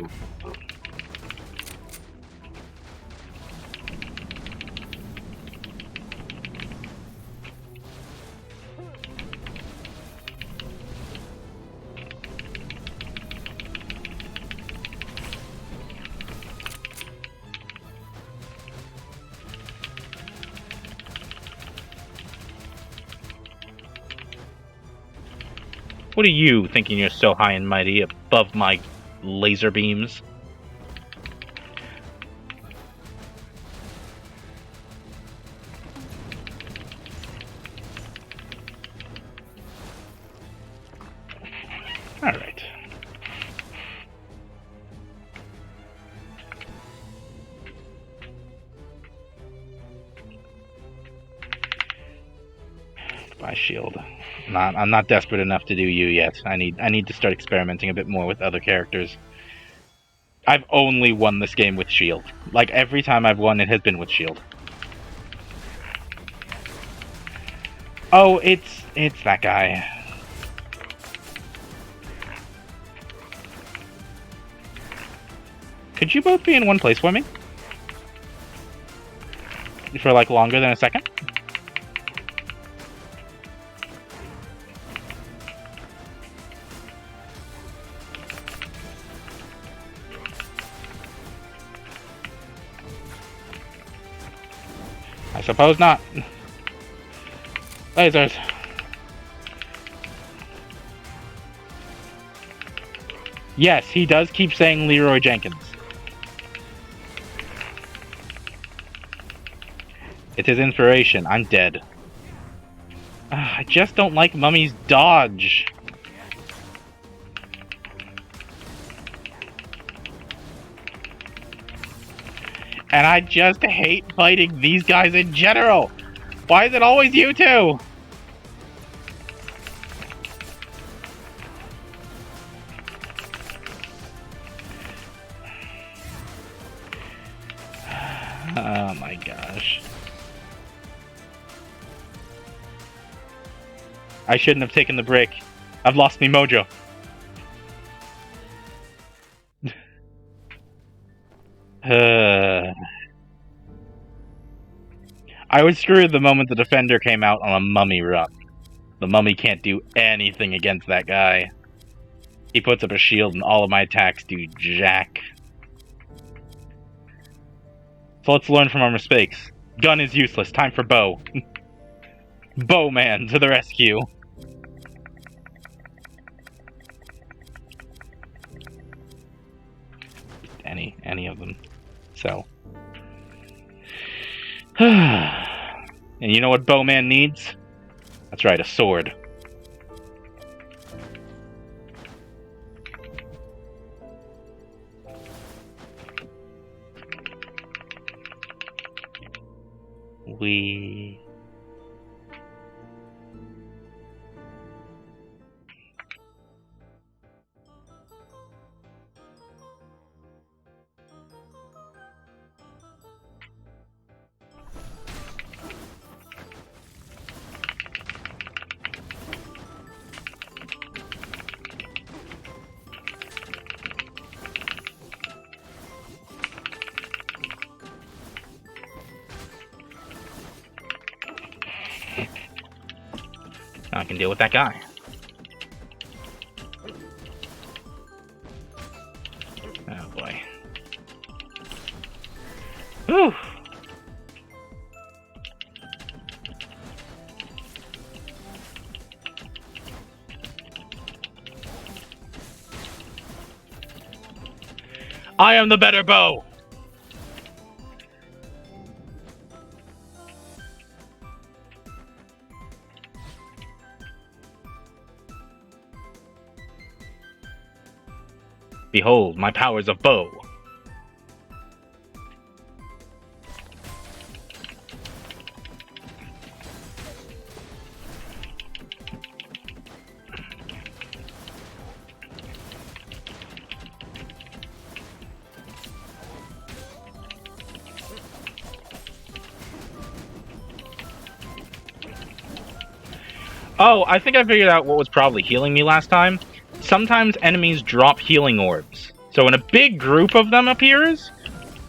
What are you thinking you're so high and mighty above my laser beams? All right. Buy shield. I'm not desperate enough to do you yet. I need to start experimenting a bit more with other characters. I've only won this game with shield. Like every time I've won, it has been with shield. Oh, it's that guy. Could you both be in one place for me? For like longer than a second? I suppose not. Lasers. Yes, he does keep saying Leroy Jenkins. It's his inspiration. I'm dead. I just don't like Mummy's dodge. And I just hate fighting these guys in general. Why is it always you two? Oh my gosh. I shouldn't have taken the break. I've lost me mojo. I was screwed the moment the defender came out on a mummy run. The mummy can't do anything against that guy. He puts up a shield and all of my attacks do jack. So let's learn from our mistakes. Gun is useless. Time for bow. Bowman to the rescue. Any of them. So. And you know what Bowman needs? That's right, a sword. I can deal with that guy. Oh boy. Whew. I am the better bow! Behold, my powers of bow. Oh, I think I figured out what was probably healing me last time. Sometimes enemies drop healing orbs. So when a big group of them appears,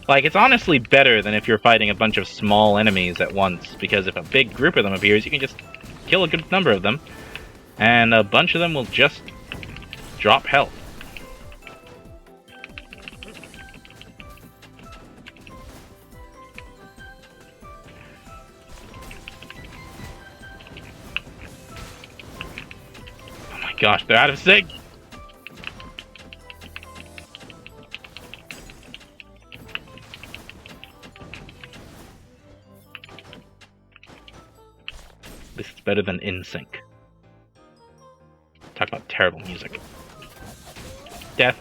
like, it's honestly better than if you're fighting a bunch of small enemies at once, because if a big group of them appears, you can just kill a good number of them, and a bunch of them will just drop health. Oh my gosh, they're out of sync! This is better than In Sync. Talk about terrible music. Death.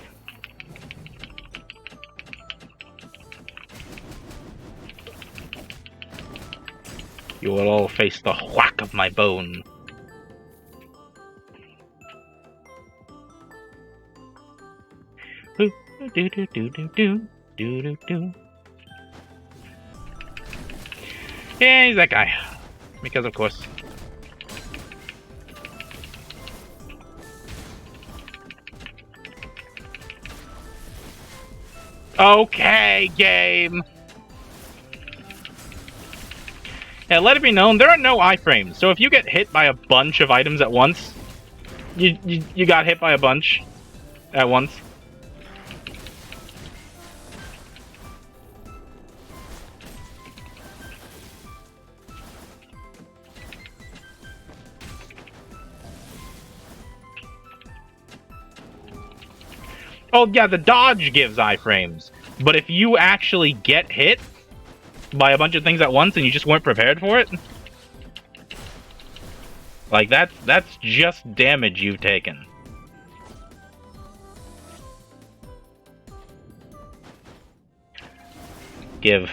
You will all face the whack of my bone. Do do do do do do do do. Yeah, he's that guy. Because of course. Okay, game. Yeah, let it be known, there are no iframes, so if you get hit by a bunch of items at once, you got hit by a bunch at once. Oh yeah, the dodge gives iframes, but if you actually get hit by a bunch of things at once and you just weren't prepared for it, like that's just damage you've taken. Give.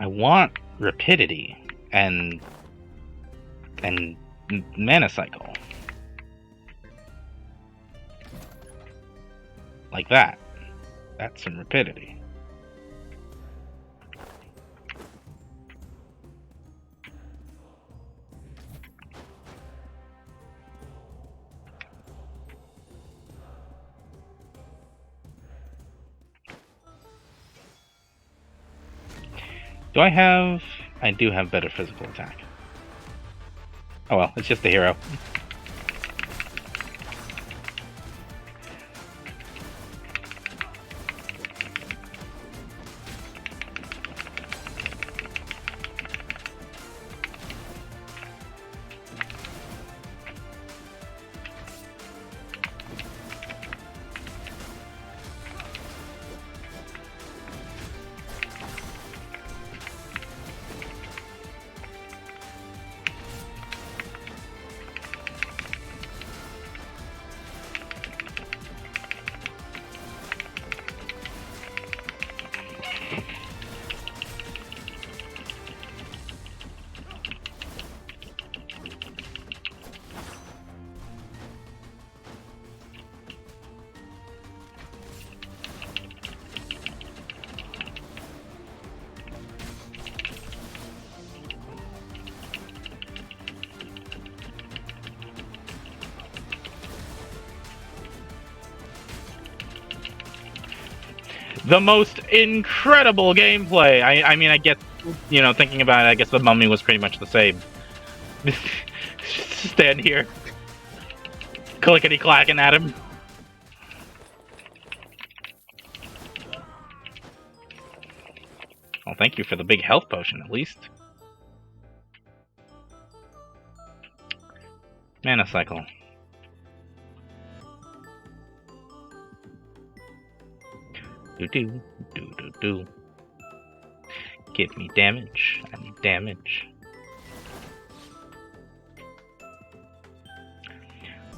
I want rapidity and mana cycle. Like that. That's some rapidity. Do I have... I do have better physical attack. Oh well, it's just the hero. The most incredible gameplay! I mean, I guess, you know, thinking about it, I guess the Mummy was pretty much the same. Stand here. Clickety-clacking at him. Well, thank you for the big health potion, at least. Mana cycle. Do. Give me damage. I need damage.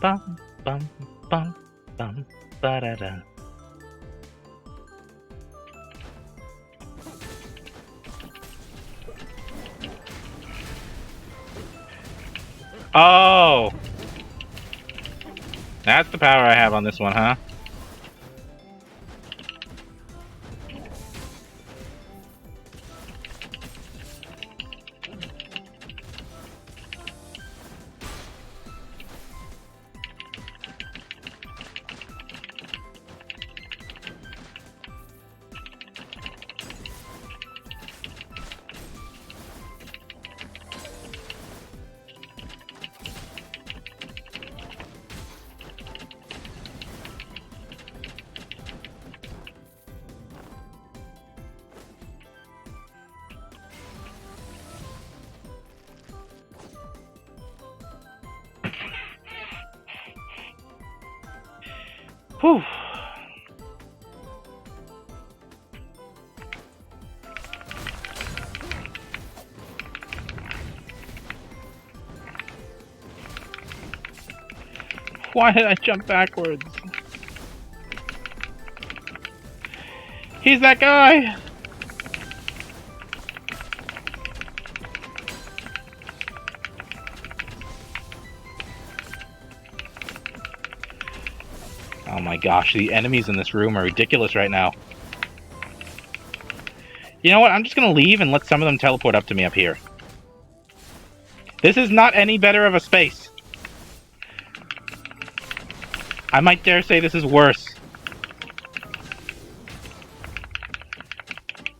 Bum bum bum bum ba da da. Oh! That's the power I have on this one, huh? Whew. Why did I jump backwards? He's that guy! Oh my gosh, the enemies in this room are ridiculous right now. You know what? I'm just gonna leave and let some of them teleport up to me up here. This is not any better of a space. I might dare say this is worse.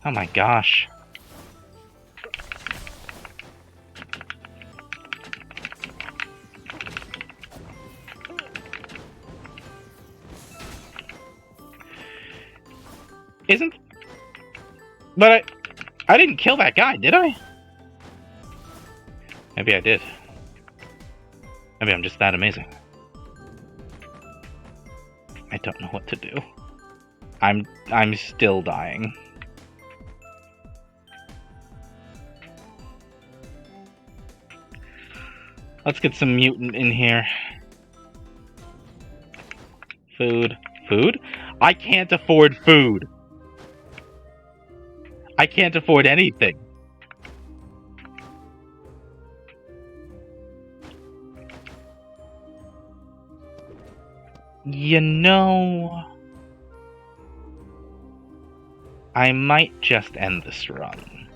Oh my gosh. Isn't... But I didn't kill that guy, did I? Maybe I did. Maybe I'm just that amazing. I don't know what to do. I'm still dying. Let's get some mutant in here. Food. Food? I can't afford food. I can't afford anything. You know... I might just end this run.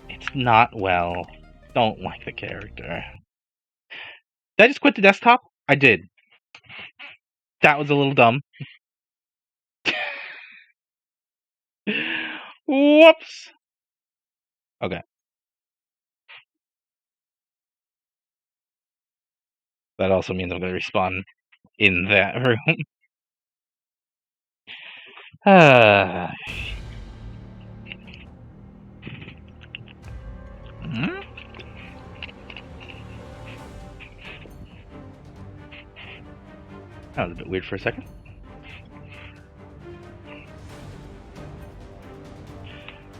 It's not well. Don't like the character. Did I just quit the desktop? I did. That was a little dumb. Whoops! Okay. That also means I'm going to respawn in that room. Hmm? That was a bit weird for a second.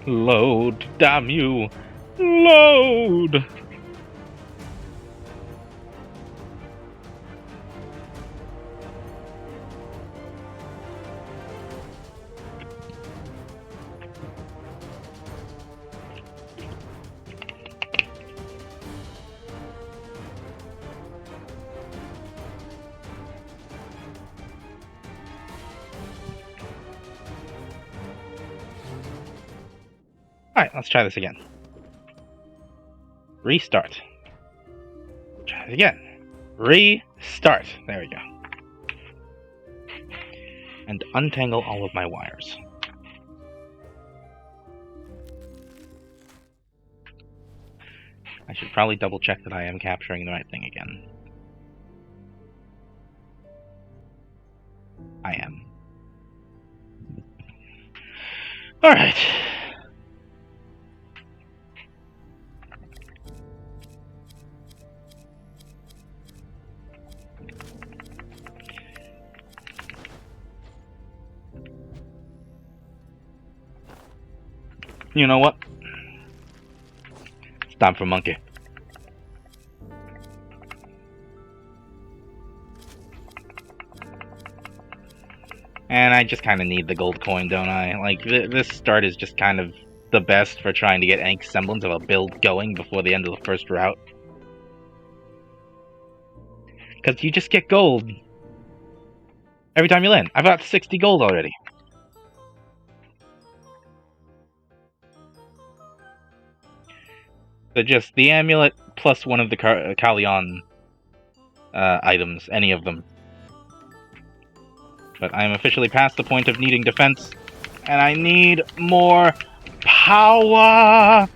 Load, damn you! Load! Alright, let's try this again. Restart. Try it again. Restart. There we go. And untangle all of my wires. I should probably double check that I am capturing the right thing again. I am. Alright. You know what? It's time for Monkey. And I just kind of need the gold coin, don't I? Like, this start is just kind of the best for trying to get any semblance of a build going before the end of the first route. Because you just get gold every time you land. I've got 60 gold already. So just the amulet plus one of the Kalyan items, any of them. But I am officially past the point of needing defense, and I need more power!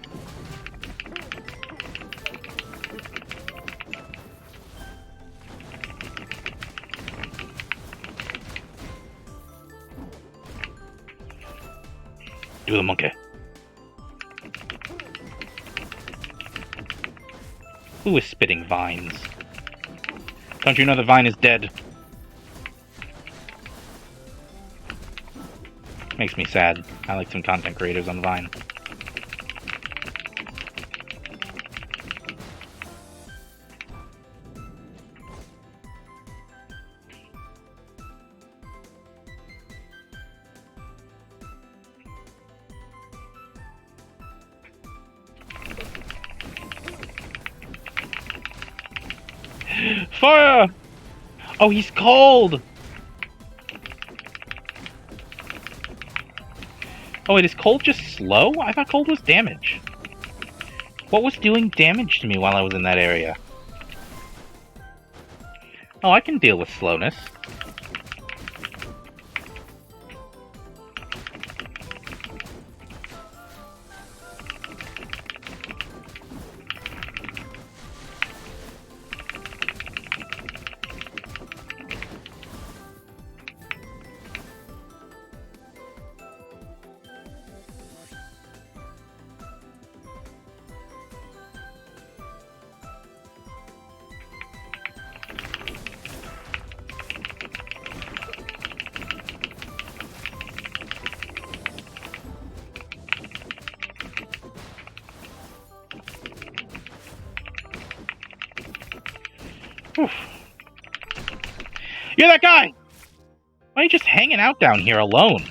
Do the monkey. Who is spitting vines? Don't you know the vine is dead? Makes me sad. I like some content creators on Vine. Fire! Oh, he's cold! Oh wait, is cold just slow? I thought cold was damage. What was doing damage to me while I was in that area? Oh, I can deal with slowness. Oof. You're that guy! Why are you just hanging out down here alone?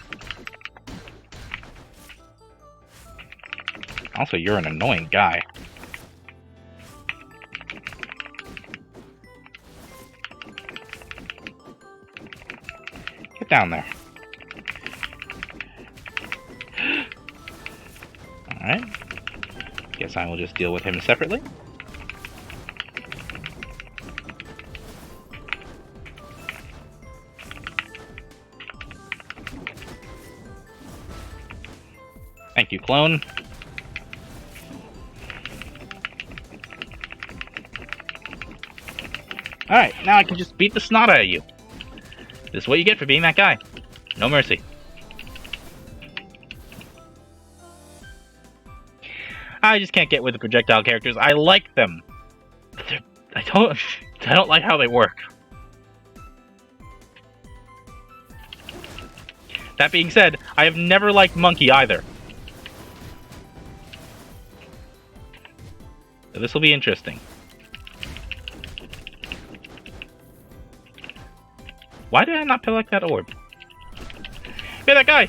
Also, you're an annoying guy. Get down there. Alright. Guess I will just deal with him separately. Thank you, clone. Alright, now I can just beat the snot out of you. This is what you get for being that guy. No mercy. I just can't get with the projectile characters. I like them. But I don't like how they work. That being said, I have never liked Monkey either. So this will be interesting. Why did I not collect that orb? Hey, that guy!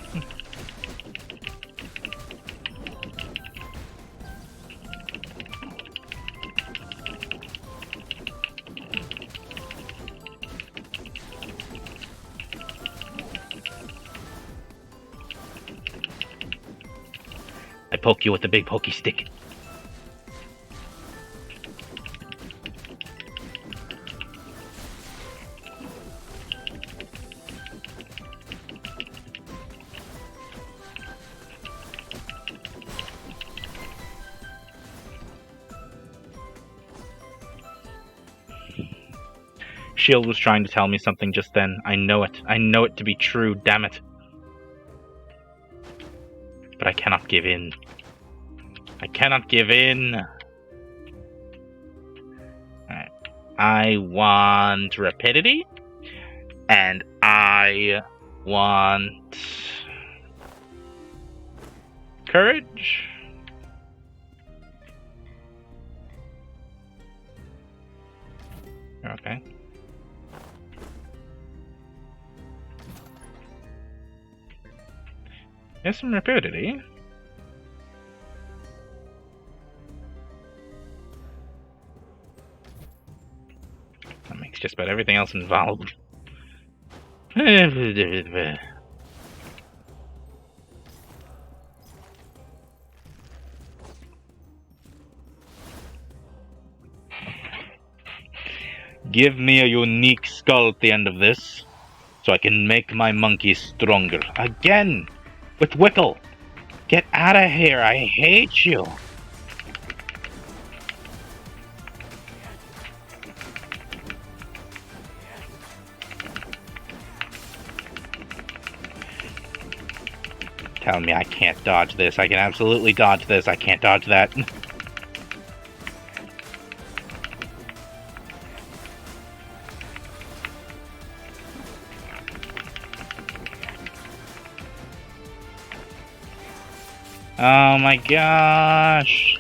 I poke you with the big pokey stick. Shield was trying to tell me something just then. I know it. I know it to be true, damn it. But I cannot give in. I cannot give in. Alright. I want rapidity. And I want courage. Okay. There's some rapidity. That makes just about everything else involved. Give me a unique skull at the end of this, so I can make my monkey stronger. Again! With Wickle! Get out of here, I hate you! Telling me I can't dodge this. I can absolutely dodge this. I can't dodge that. Oh my gosh!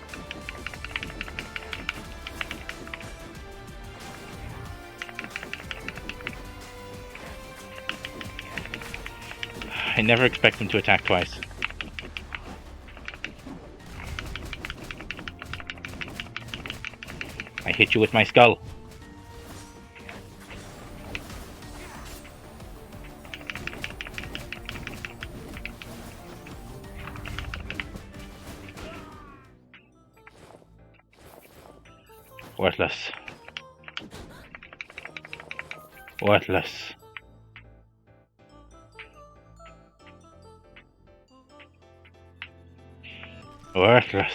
I never expect him to attack twice. I hit you with my skull. Worthless. Worthless. Worthless.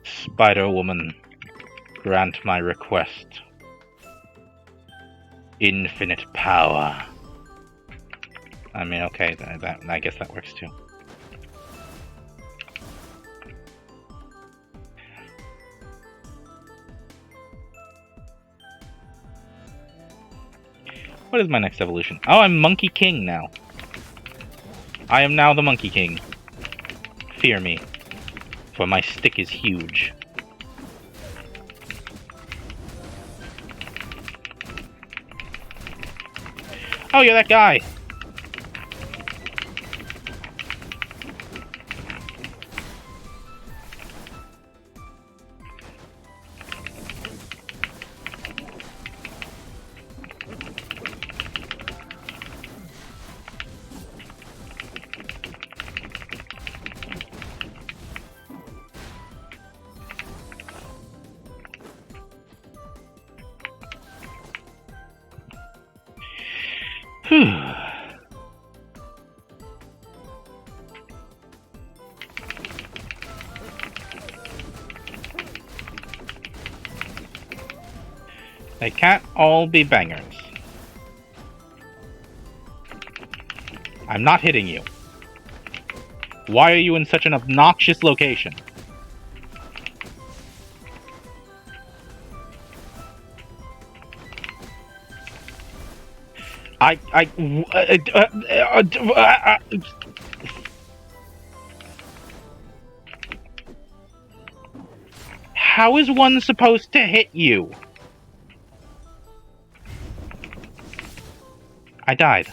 Spider-Woman, grant my request. Infinite power. I mean, okay, I guess that works too. What is my next evolution? Oh, I'm Monkey King now. I am now the Monkey King. Fear me, for my stick is huge. Oh, you're that guy! They can't all be bangers. I'm not hitting you. Why are you in such an obnoxious location? How is one supposed to hit you? I died.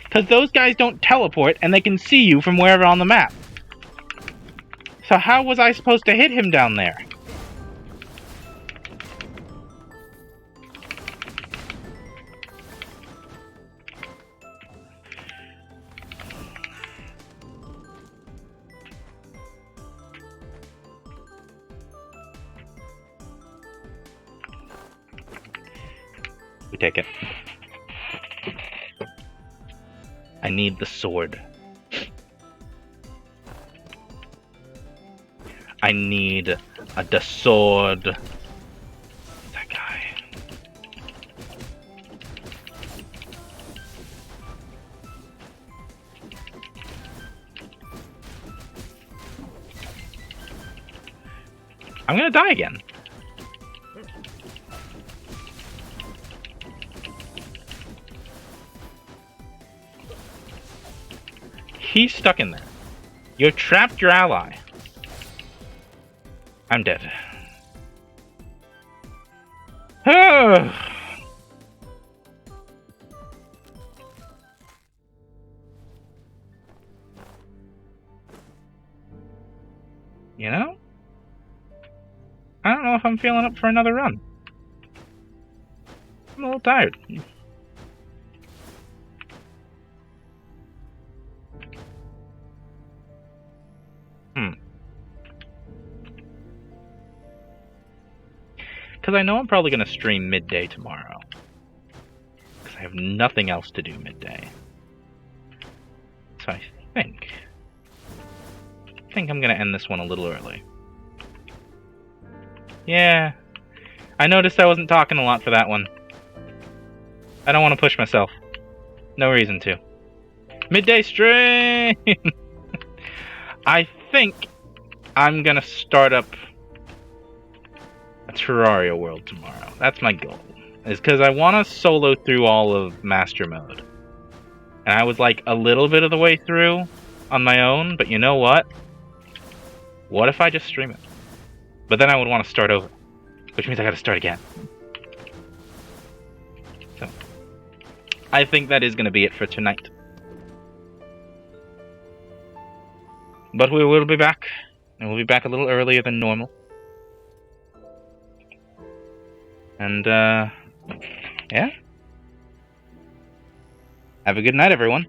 Because those guys don't teleport and they can see you from wherever on the map. So how was I supposed to hit him down there? We take it. I need the sword. I need the sword. That guy. I'm gonna die again. He's stuck in there. You've trapped your ally. I'm dead. You know? I don't know if I'm feeling up for another run. I'm a little tired. Because I know I'm probably going to stream midday tomorrow. Because I have nothing else to do midday. So I think I'm going to end this one a little early. Yeah. I noticed I wasn't talking a lot for that one. I don't want to push myself. No reason to. Midday stream! I think I'm going to start up a Terraria world tomorrow. That's my goal. Is because I want to solo through all of Master Mode. And I was like a little bit of the way through on my own, but you know what? What if I just stream it? But then I would want to start over. Which means I gotta start again. So, I think that is going to be it for tonight. But we will be back. And we'll be back a little earlier than normal. And, Yeah. Have a good night, everyone.